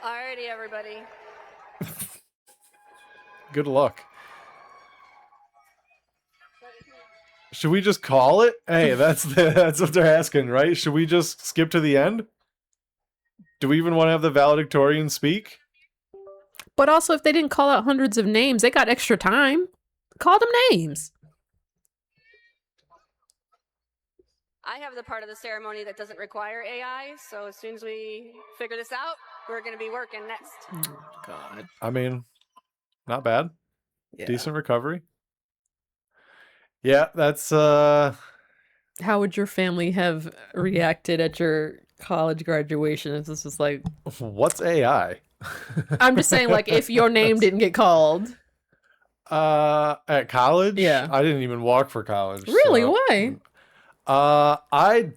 Alrighty, everybody. Good luck. Should we just call it? Hey, that's what they're asking, right? Should we just skip to the end? Do we even want to have the valedictorian speak? But also, if they didn't call out hundreds of names, they got extra time. Call them names. I have the part of the ceremony that doesn't require AI, so as soon as we figure this out, we're going to be working next. Oh, God. I mean, not bad. Yeah. Decent recovery. Yeah, that's How would your family have reacted at your college graduation if this was like... What's AI? I'm just saying, like, if your name didn't get called. At college? Yeah. I didn't even walk for college. Really? So, Why? I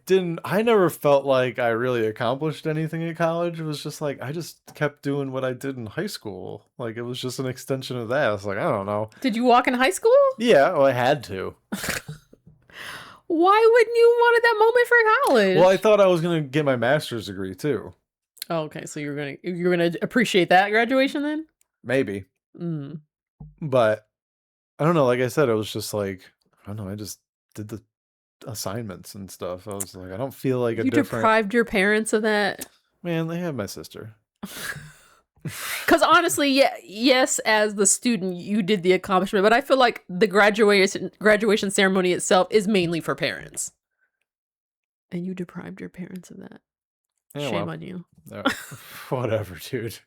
never felt like I really accomplished anything at college. It was just like, I just kept doing what I did in high school. Like, it was just an extension of that. I was like, I don't know. Did you walk in high school? Yeah, well, I had to. Why wouldn't you wanted that moment for college? Well, I thought I was going to get my master's degree too. Oh, okay, so you're gonna appreciate that graduation then? Maybe. Mm. But I don't know. Like I said, it was just like, I don't know. I just did the assignments and stuff. I was like, I don't feel like You deprived your parents of that? Man, they have my sister. Because honestly, yeah, yes, as the student, you did the accomplishment, but I feel like the graduation ceremony itself is mainly for parents. And you deprived your parents of that. Yeah, Shame well, on you. Whatever, dude.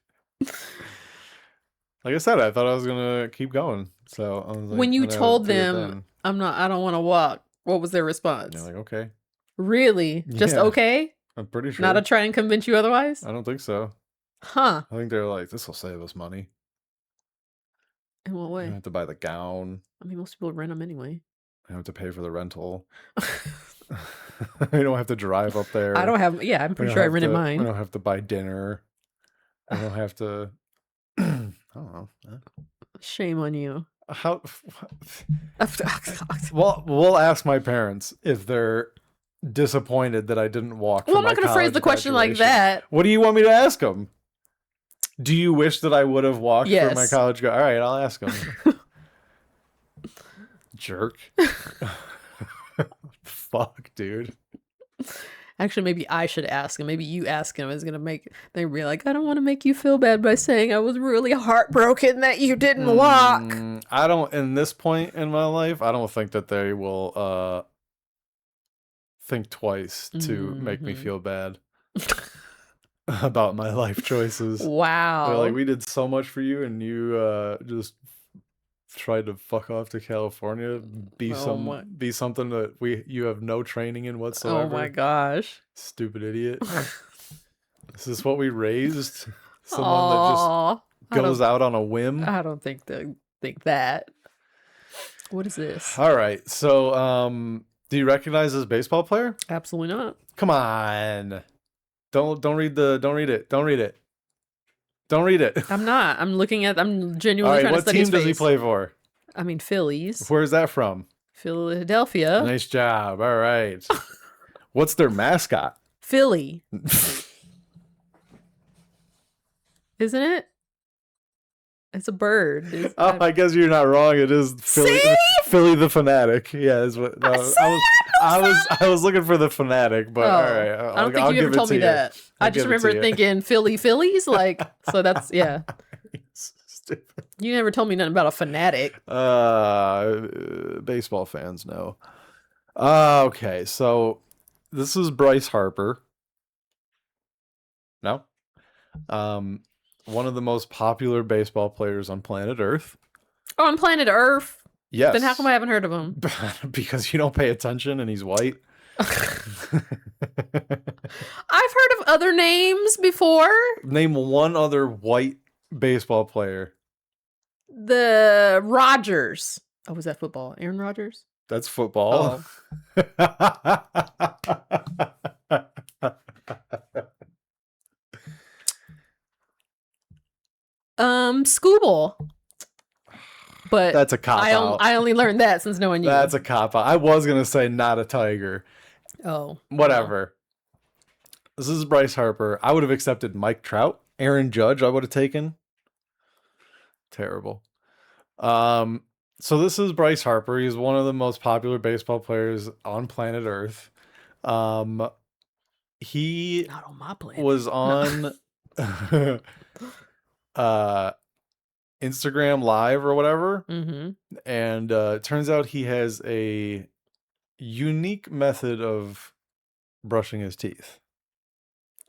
Like I said, I thought I was gonna keep going. So I was like, when you and I told did it them, then. I don't want to walk, what was their response? You're like, okay. Really? Just Yeah. okay? I'm pretty sure. Not to try and convince you otherwise? I don't think so. Huh. I think they're like, this will save us money. In what I way? don't have to buy the gown. I mean, most people rent them anyway. I don't have to pay for the rental. I don't have to drive up there. I don't have, yeah, I'm pretty sure I rented I mine. don't have to buy dinner. I don't have to. I don't know. Shame on you. How? Well, we'll ask my parents if they're disappointed that I didn't walk. Well, for I'm not my going to phrase college the question like graduation. that. What do you want me to ask them? Do you wish that I would have walked for my Yes. college? All right, I'll ask them. Jerk. Fuck, dude. Actually, maybe I should ask him. Maybe you ask him. It's gonna make they be like, I don't want to make you feel bad by saying I was really heartbroken that you didn't walk. I don't. In this point in my life, I don't think that they will think twice to make me feel bad about my life choices. Wow. They're like, we did so much for you, and you just tried to fuck off to California, be something that you have no training in whatsoever. Oh my gosh. Stupid idiot. This is what we raised. Someone that just goes out on a whim. I don't think they think that. What is this? All right. So, do you recognize this baseball player? Absolutely not. Come on. Don't read it. Don't read it. Don't read it. I'm not. I'm genuinely All right, trying to what study his team does he face. play for? I mean, Phillies. Where's that from? Philadelphia. Nice job. All right. What's their mascot? Philly. Isn't it? It's a bird. I guess you're not wrong. It is Philly, See? Philly the Fanatic. Yeah, is what I was looking for the Fanatic, but all right. I don't think you ever told me that. I just remember thinking Phillies, like, so that's, yeah. stupid. You never told me nothing about a fanatic. Baseball fans know. Okay, so this is Bryce Harper. No? One of the most popular baseball players on planet Earth. Oh, on planet Earth? Yes. Then how come I haven't heard of him? Because you don't pay attention and he's white. I've heard of other names before. Name one other white baseball player. The Rodgers. Oh, was that football? Aaron Rodgers? That's football. Scooble. But that's a cop out. I only learned that since knowing you. That's a cop out. I was gonna say not a tiger. Oh. Whatever. Well. This is Bryce Harper. I would have accepted Mike Trout. Aaron Judge I would have taken. Terrible. So this is Bryce Harper. He's one of the most popular baseball players on planet Earth. He not on my planet. Was on Instagram Live or whatever. And it turns out he has a unique method of brushing his teeth.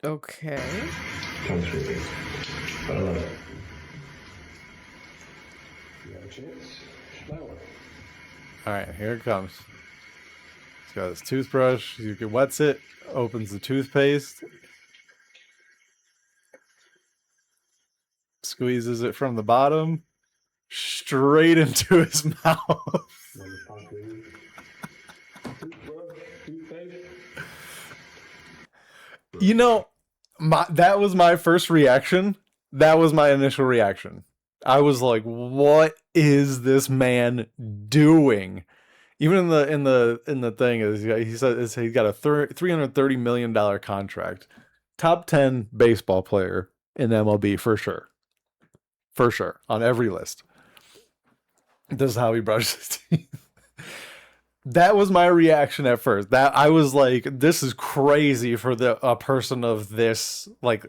Okay. All right, here it comes. He's got his toothbrush. He wets it, opens the toothpaste, squeezes it from the bottom straight into his mouth. You know, that was my first reaction. That was my initial reaction. I was like, what is this man doing? Even in the thing is he said he's got a $330 million contract. Top 10 baseball player in MLB for sure. For sure. On every list. This is how he brushes his teeth. That was my reaction at first. That I was like, this is crazy for a person of this like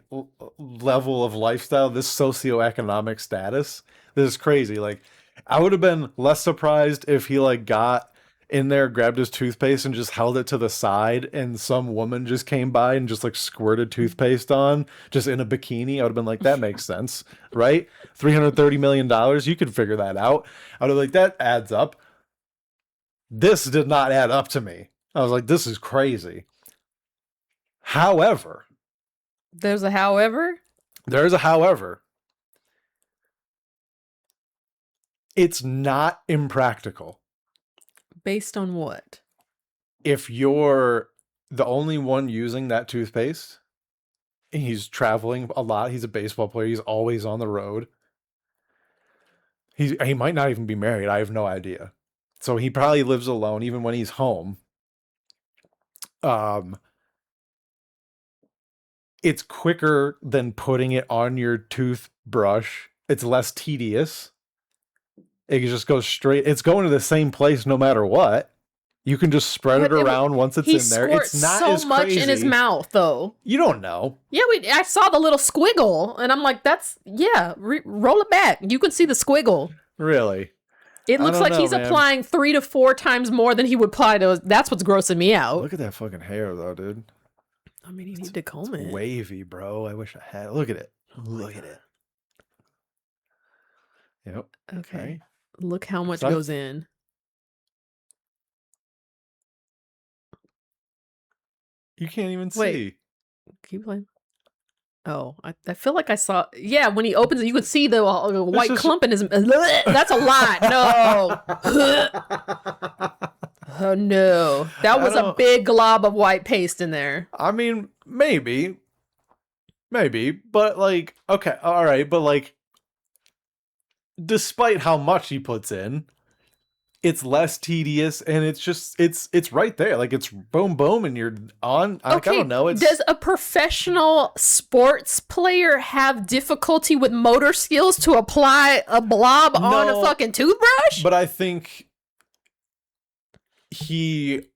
level of lifestyle, this socioeconomic status. This is crazy. Like, I would have been less surprised if he like got in there, grabbed his toothpaste and just held it to the side, and some woman just came by and just like squirted toothpaste on, just in a bikini. I would have been like, that makes sense, right? $330 million, you could figure that out. I would have like, that adds up. This did not add up to me. I was like, this is crazy. However. There's a however? There's a however. It's not impractical. Based on what? If you're the only one using that toothpaste, he's traveling a lot, he's a baseball player, he's always on the road. He might not even be married, I have no idea. So he probably lives alone even when he's home. It's quicker than putting it on your toothbrush. It's less tedious. It just goes straight. It's going to the same place no matter what. You can just spread it around once it's in there. It's not so as much crazy. In his mouth, though. You don't know. Yeah, I saw the little squiggle, and I'm like, roll it back. You can see the squiggle. Really? It looks like he's applying 3 to 4 times more than he would apply to. That's what's grossing me out. Look at that fucking hair, though, dude. I mean, you need to comb it. Wavy, bro. I wish I had. Look at it. Look at it. Yep. Okay. Look how much goes in. You can't even see. Keep playing. Oh, I feel like I saw. Yeah, when he opens it, you could see the white clump in his. That's a lot. No. Oh no, that was a big glob of white paste in there. I mean, maybe, but like, okay, all right, but like, despite how much he puts in, it's less tedious, and it's just it's right there, like it's boom boom, and you're on. I don't know. Does a professional sports player have difficulty with motor skills to apply a blob on a fucking toothbrush? But I think he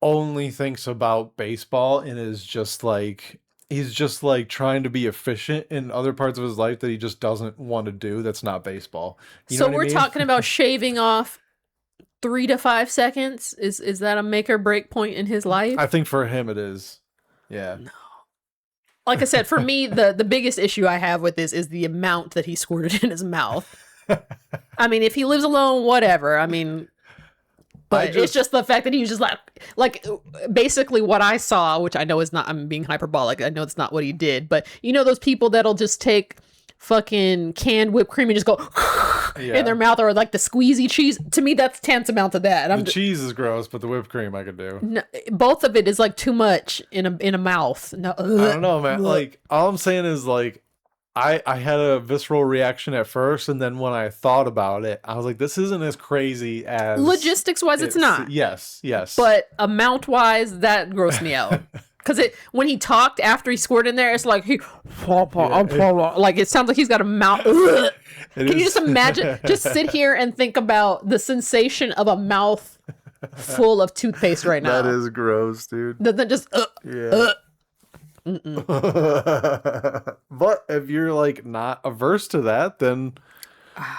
only thinks about baseball and is just like, he's just like trying to be efficient in other parts of his life that he just doesn't want to do. That's not baseball. You know So what I we're mean? talking about shaving off 3 to 5 seconds. Is that a make or break point in his life? I think for him it is. Yeah. No. Like I said, for me, the biggest issue I have with this is the amount that he squirted in his mouth. I mean, if he lives alone, whatever. I mean, but it's just the fact that he was just like basically what I saw, which I know is not, I'm being hyperbolic. I know it's not what he did, but you know those people that'll just take fucking canned whipped cream and just go in their mouth, or like the squeezy cheese. To me, that's tantamount to that. The cheese is gross, but the whipped cream I could do. No, both of it is like too much in a mouth. No, I don't know, man. Like all I'm saying is like I had a visceral reaction at first, and then when I thought about it, I was like, this isn't as crazy as logistics wise. It's not. Yes. But amount wise, that grossed me out. Because when he talked after he squirted in there, it's like like it sounds like he's got a mouth. Can you just imagine? Just sit here and think about the sensation of a mouth full of toothpaste right now. That is gross, dude. Then just But if you're like not averse to that, then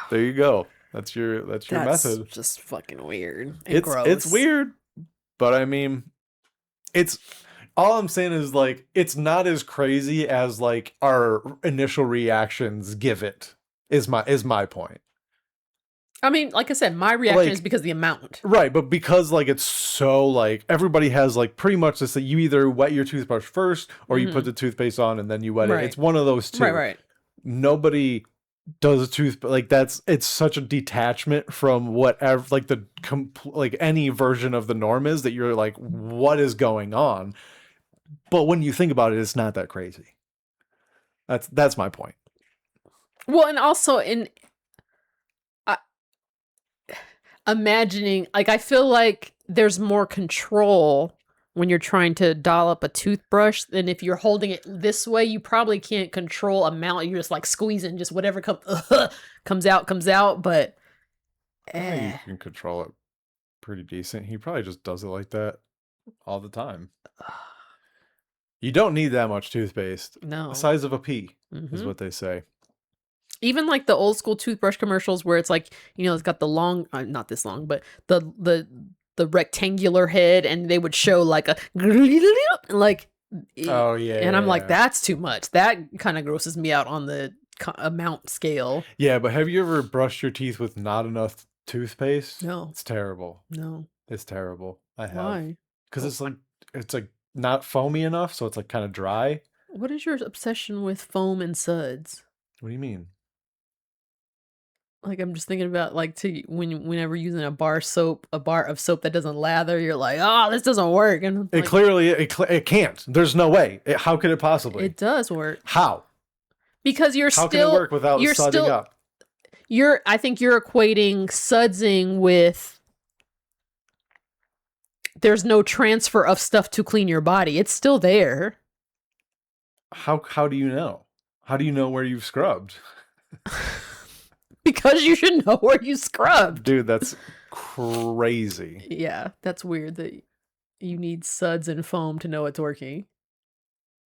there you go. That's your method. Just fucking weird. It's weird, but I mean, it's. All I'm saying is, like, it's not as crazy as, like, our initial reactions give it, is my point. I mean, like I said, my reaction is because of the amount. Right, but because, like, it's so, like, everybody has, like, pretty much this, that you either wet your toothbrush first, or you put the toothpaste on and then you wet it. It's one of those two. Right. Nobody does a like, it's such a detachment from whatever, like, like, any version of the norm is that you're like, what is going on? But when you think about it, it's not that crazy. That's my point. Well, and also imagining, like, I feel like there's more control when you're trying to doll up a toothbrush than if you're holding it this way. You probably can't control amount. You're just like squeezing, just whatever comes out. But you can control it pretty decent. He probably just does it like that all the time. You don't need that much toothpaste. No. The size of a pea is what they say. Even like the old school toothbrush commercials where it's like, you know, it's got the long, not this long, but the rectangular head, and they would show like a like. Oh yeah. And I'm like, that's too much. That kind of grosses me out on the amount scale. Yeah, but have you ever brushed your teeth with not enough toothpaste? No. It's terrible. No. It's terrible. I have. Why? Because it's like not foamy enough, so it's like kind of dry. What is your obsession with foam and suds? What do you mean? Like, I'm just thinking about like whenever using a bar of soap that doesn't lather, you're like, oh, this doesn't work. And it clearly it can't. There's no way. How could it possibly? It does work. How? Because how can it work without sudsing up? I think you're equating sudsing with there's no transfer of stuff to clean your body. It's still there. How do you know? How do you know where you've scrubbed? Because you should know where you scrubbed. Dude, that's crazy. Yeah, that's weird that you need suds and foam to know it's working.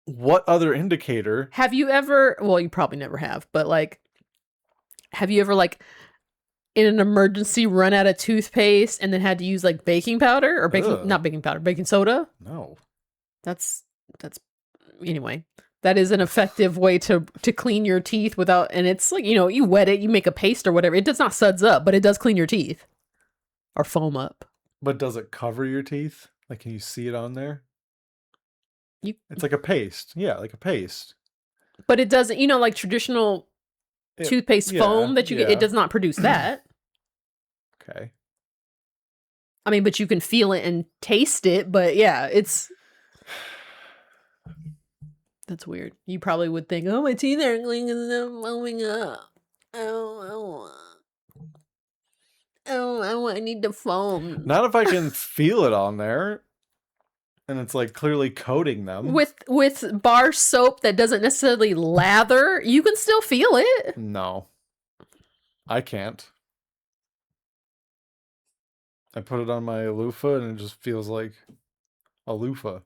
What other indicator? Have you ever, well, you probably never have, but like, have you ever like in an emergency run out of toothpaste and then had to use like baking powder or baking soda? No. That's anyway. That is an effective way to clean your teeth without, and it's like, you know, you wet it, you make a paste or whatever. It does not suds up, but it does clean your teeth or foam up. But does it cover your teeth? Like, can you see it on there? It's like a paste. Yeah, like a paste. But it doesn't, you know, like traditional toothpaste foam that you get, it does not produce that. Okay. I mean, but you can feel it and taste it, but yeah, that's weird. You probably would think, oh, my teeth are clean because they're foaming up. I need to foam. Not if I can feel it on there. And it's like clearly coating them. With bar soap that doesn't necessarily lather, you can still feel it. No. I can't. I put it on my loofah and it just feels like a loofah.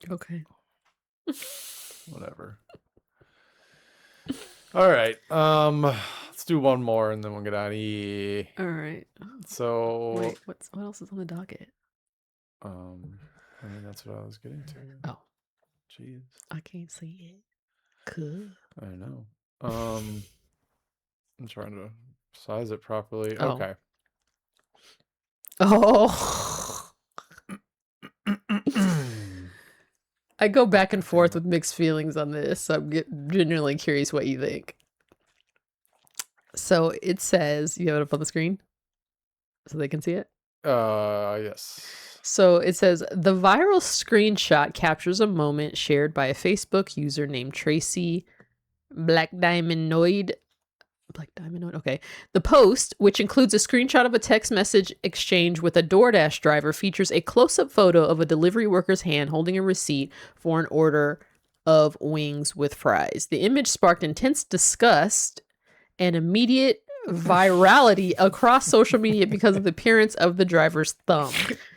Okay. Whatever. All right. Let's do one more and then we'll get out of here. All right. So Wait, what else is on the docket? I mean that's what I was getting to. Oh. Jeez. I can't see it. Cool. I know. I'm trying to size it properly. Oh. Okay. Oh. I go back and forth with mixed feelings on this, so I'm genuinely curious what you think. So it says, you have it up on the screen so they can see it? Yes. So it says, the viral screenshot captures a moment shared by a Facebook user named Tracy Black Diamondoid. Okay. The post, which includes a screenshot of a text message exchange with a DoorDash driver, features a close-up photo of a delivery worker's hand holding a receipt for an order of wings with fries. The image sparked intense disgust and immediate virality across social media because of the appearance of the driver's thumb.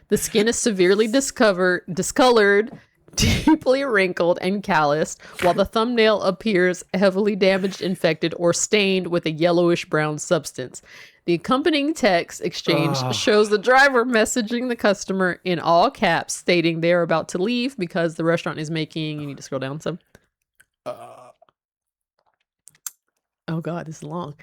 The skin is severely discolored, deeply wrinkled and calloused, while the thumbnail appears heavily damaged, infected, or stained with a yellowish brown substance. The accompanying text exchange shows the driver messaging the customer in all caps, stating they are about to leave because the restaurant is making... You need to scroll down some. Oh God, this is long.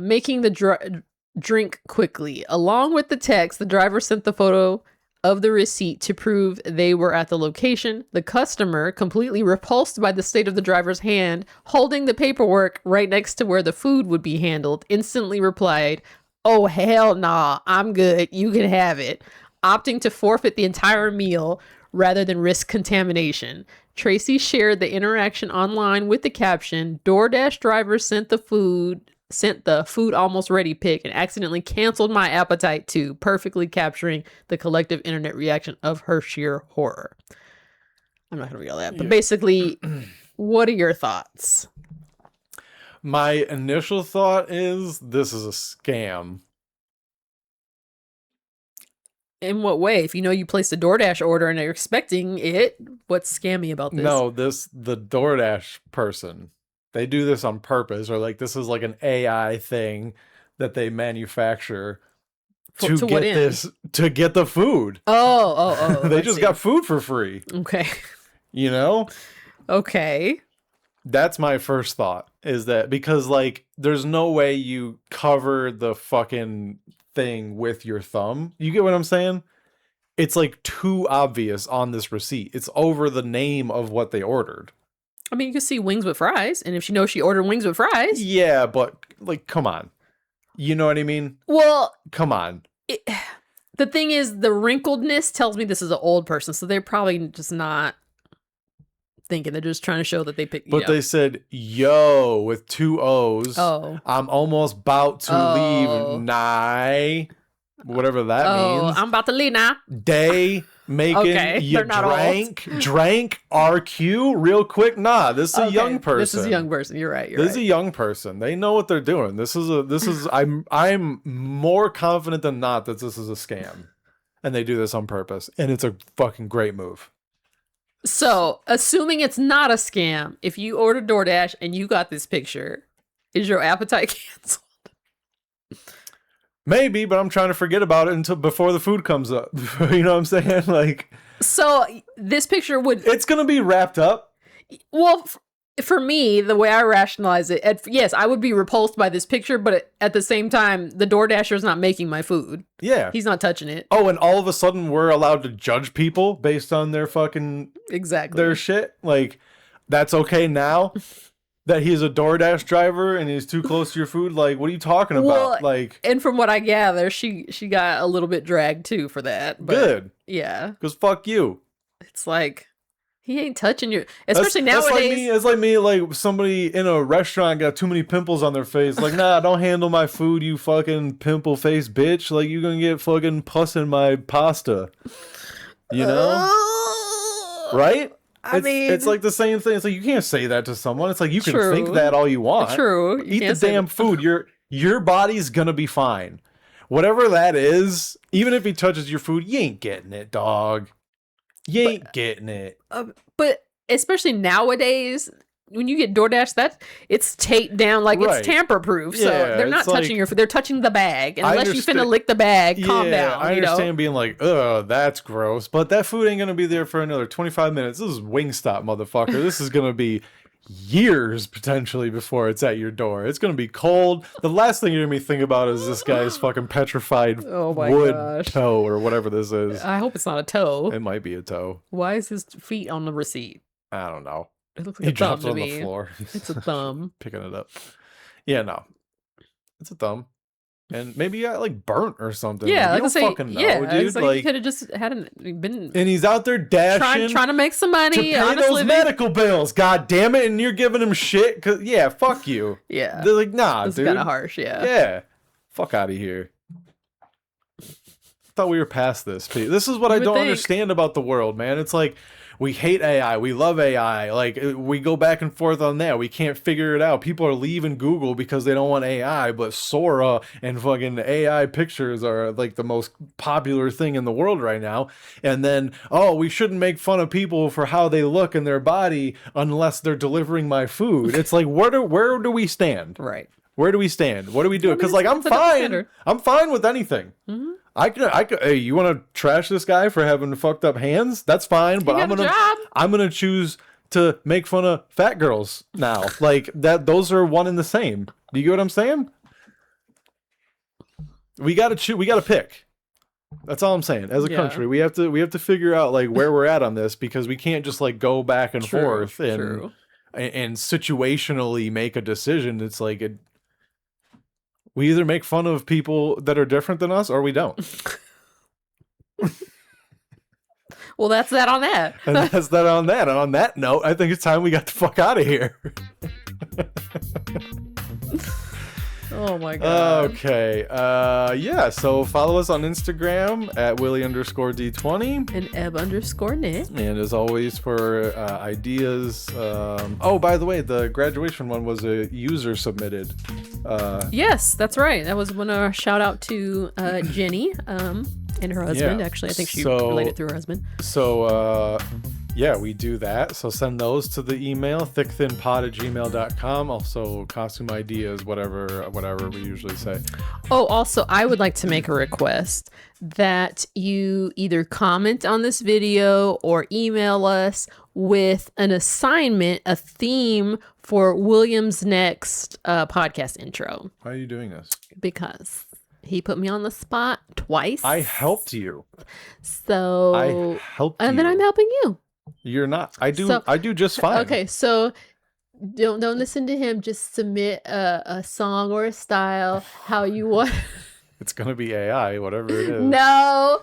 Making the drink quickly. Along with the text, the driver sent the photo of the receipt to prove they were at the location. The customer, completely repulsed by the state of the driver's hand, holding the paperwork right next to where the food would be handled, instantly replied, "Oh, hell nah, I'm good. You can have it," opting to forfeit the entire meal rather than risk contamination. Tracy shared the interaction online with the caption, "DoorDash driver sent the food almost ready pic and accidentally canceled my appetite too," perfectly capturing the collective internet reaction of her sheer horror. I'm not going to read all that, but basically, what are your thoughts? My initial thought is this is a scam. In what way? If you know you placed a DoorDash order and you're expecting it, what's scammy about this? No, the DoorDash person. They do this on purpose, or like this is like an AI thing that they manufacture to get the food. Oh. They just got food for free. Okay. You know? Okay. That's my first thought, is that because like there's no way you cover the fucking thing with your thumb. You get what I'm saying? It's like too obvious on this receipt. It's over the name of what they ordered. I mean, you can see wings with fries, and if she knows she ordered wings with fries. Yeah, but like, come on. You know what I mean? Well, come on. The thing is, the wrinkledness tells me this is an old person, so they're probably just not thinking. They're just trying to show that they picked. But they said "yo" with 2 O's. Oh, I'm almost about to leave. Nye, whatever that means. I'm about to leave now. Day. Making you drank RQ real quick. Nah, this is a young person. This is a young person. You're right. This is a young person. They know what they're doing. This is I'm more confident than not that this is a scam. And they do this on purpose. And it's a fucking great move. So, assuming it's not a scam, if you ordered DoorDash and you got this picture, is your appetite canceled? Maybe, but I'm trying to forget about it until before the food comes up. You know what I'm saying? Like, so this picture would... It's going to be wrapped up. Well, for me, the way I rationalize it, yes, I would be repulsed by this picture, but at the same time, the DoorDasher is not making my food. Yeah. He's not touching it. Oh, and all of a sudden we're allowed to judge people based on their fucking... Exactly. Their shit? Like, that's okay now? That he's a DoorDash driver and he's too close to your food? Like, what are you talking about? Like, and from what I gather, she got a little bit dragged too for that. But good. Yeah. Because fuck you. It's like, he ain't touching you. Especially nowadays. It's like me, like somebody in a restaurant got too many pimples on their face. Like, nah, don't handle my food, you fucking pimple face bitch. Like, you're gonna get fucking pus in my pasta. You know? Right? I mean, it's like the same thing. It's like you can't say that to someone. It's like you can true. think that all you want. True. Eat the damn food. Your body's gonna be fine. Whatever that is, even if he touches your food, you ain't getting it, dog. You ain't getting it. But especially nowadays, when you get DoorDash, it's taped down like Right. it's tamper-proof. So Yeah, they're not it's touching like- your food. They're touching the bag. And I unless you finna understand- lick the bag, calm down. I understand being like, ugh, that's gross. But that food ain't going to be there for another 25 minutes. This is Wingstop, motherfucker. This is going to be years potentially before it's at your door. It's going to be cold. The last thing you're going to be thinking about is this guy's fucking petrified Oh my wood gosh. toe or whatever this is. I hope it's not a toe. It might be a toe. Why is his feet on the receipt? I don't know. It looks like He a thumb dropped it to on the me. floor. It's a thumb. Picking it up. Yeah, no. It's a thumb. And maybe he got like burnt or something. Yeah, you like I don't say, fucking know, yeah, dude. it's like, Like, he could have just been and he's out there dashing trying to make some to money. pay Honestly, those medical bills. God damn it! And you're giving him shit. Cause yeah, fuck you. yeah, They're like, nah, it's dude. kind of harsh. Yeah. Yeah, fuck out of here. Thought we were past this. Pete. This is what I would don't think. understand about the world, man. It's like we hate AI, we love AI. Like we go back and forth on that. We can't figure it out. People are leaving Google because they don't want AI, but Sora and fucking AI pictures are like the most popular thing in the world right now. And then, oh, we shouldn't make fun of people for how they look in their body unless they're delivering my food. It's like where do we stand? Right. Where do we stand? What do we do? Because like it's a double fine. standard. I'm fine with anything. Mm-hmm. I could. Hey, you want to trash this guy for having fucked up hands? That's fine. But got a job. I'm gonna choose to make fun of fat girls now. Like that. Those are one and the same. Do you get what I'm saying? We gotta choose. We gotta pick. That's all I'm saying. As a Yeah. country, we have to figure out like where we're at on this because we can't just like go back and forth True. and situationally make a decision. It's like we either make fun of people that are different than us or we don't. Well, that's that on that. And that's that on that. And on that note, I think it's time we got the fuck out of here. Oh my god. Okay. Yeah, so follow us on Instagram at Willie_D20. And Eb_Nick. And as always, for ideas. Oh, by the way, the graduation one was a user submitted. Yes, that's right. That was when our shout out to Jenny and her husband. Yeah. Actually, I think she So- related through her husband. So, yeah, we do that. So send those to the email, thickthinpod@gmail.com. Also, costume ideas, whatever we usually say. Oh, also, I would like to make a request that you either comment on this video or email us with an assignment, a theme for William's next podcast intro, Why are you doing this? because he put me on the spot twice. I helped you. So, I helped you. and then I'm helping you. You're not. I do. So- I do just fine. Okay, so don't listen to him. Just submit a song or a style how you want. It's gonna be AI, whatever it is. No,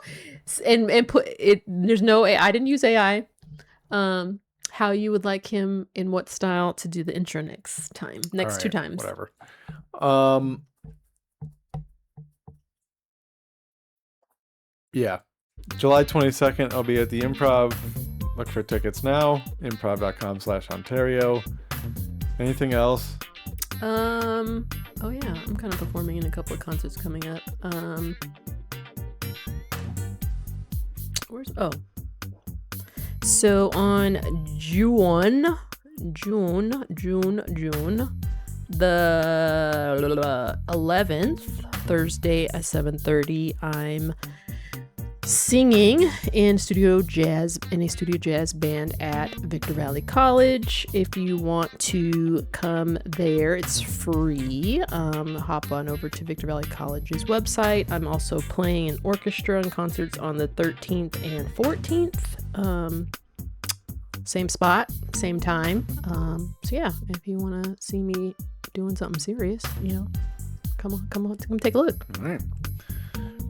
and put it. There's no AI. I didn't use AI. How you would like him in what style to do the intro next time? Next All two right, times. Whatever. Yeah. July 22nd, I'll be at the Improv. Look for tickets now. Improv.com/Ontario. Anything else? Oh yeah, I'm kind of performing in a couple of concerts coming up. So on June the 11th, Thursday at 7:30, I'm singing in a studio jazz band at Victor Valley College. If you want to come there, it's free. Hop on over to Victor Valley College's website. I'm also playing an orchestra and concerts on the 13th and 14th. Same spot, same time. So yeah, if you want to see me doing something serious, come take a look. All right.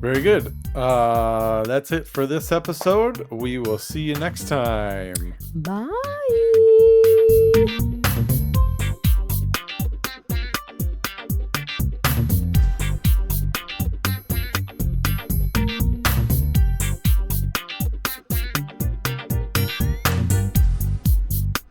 Very good. That's it for this episode. We will see you next time. Bye.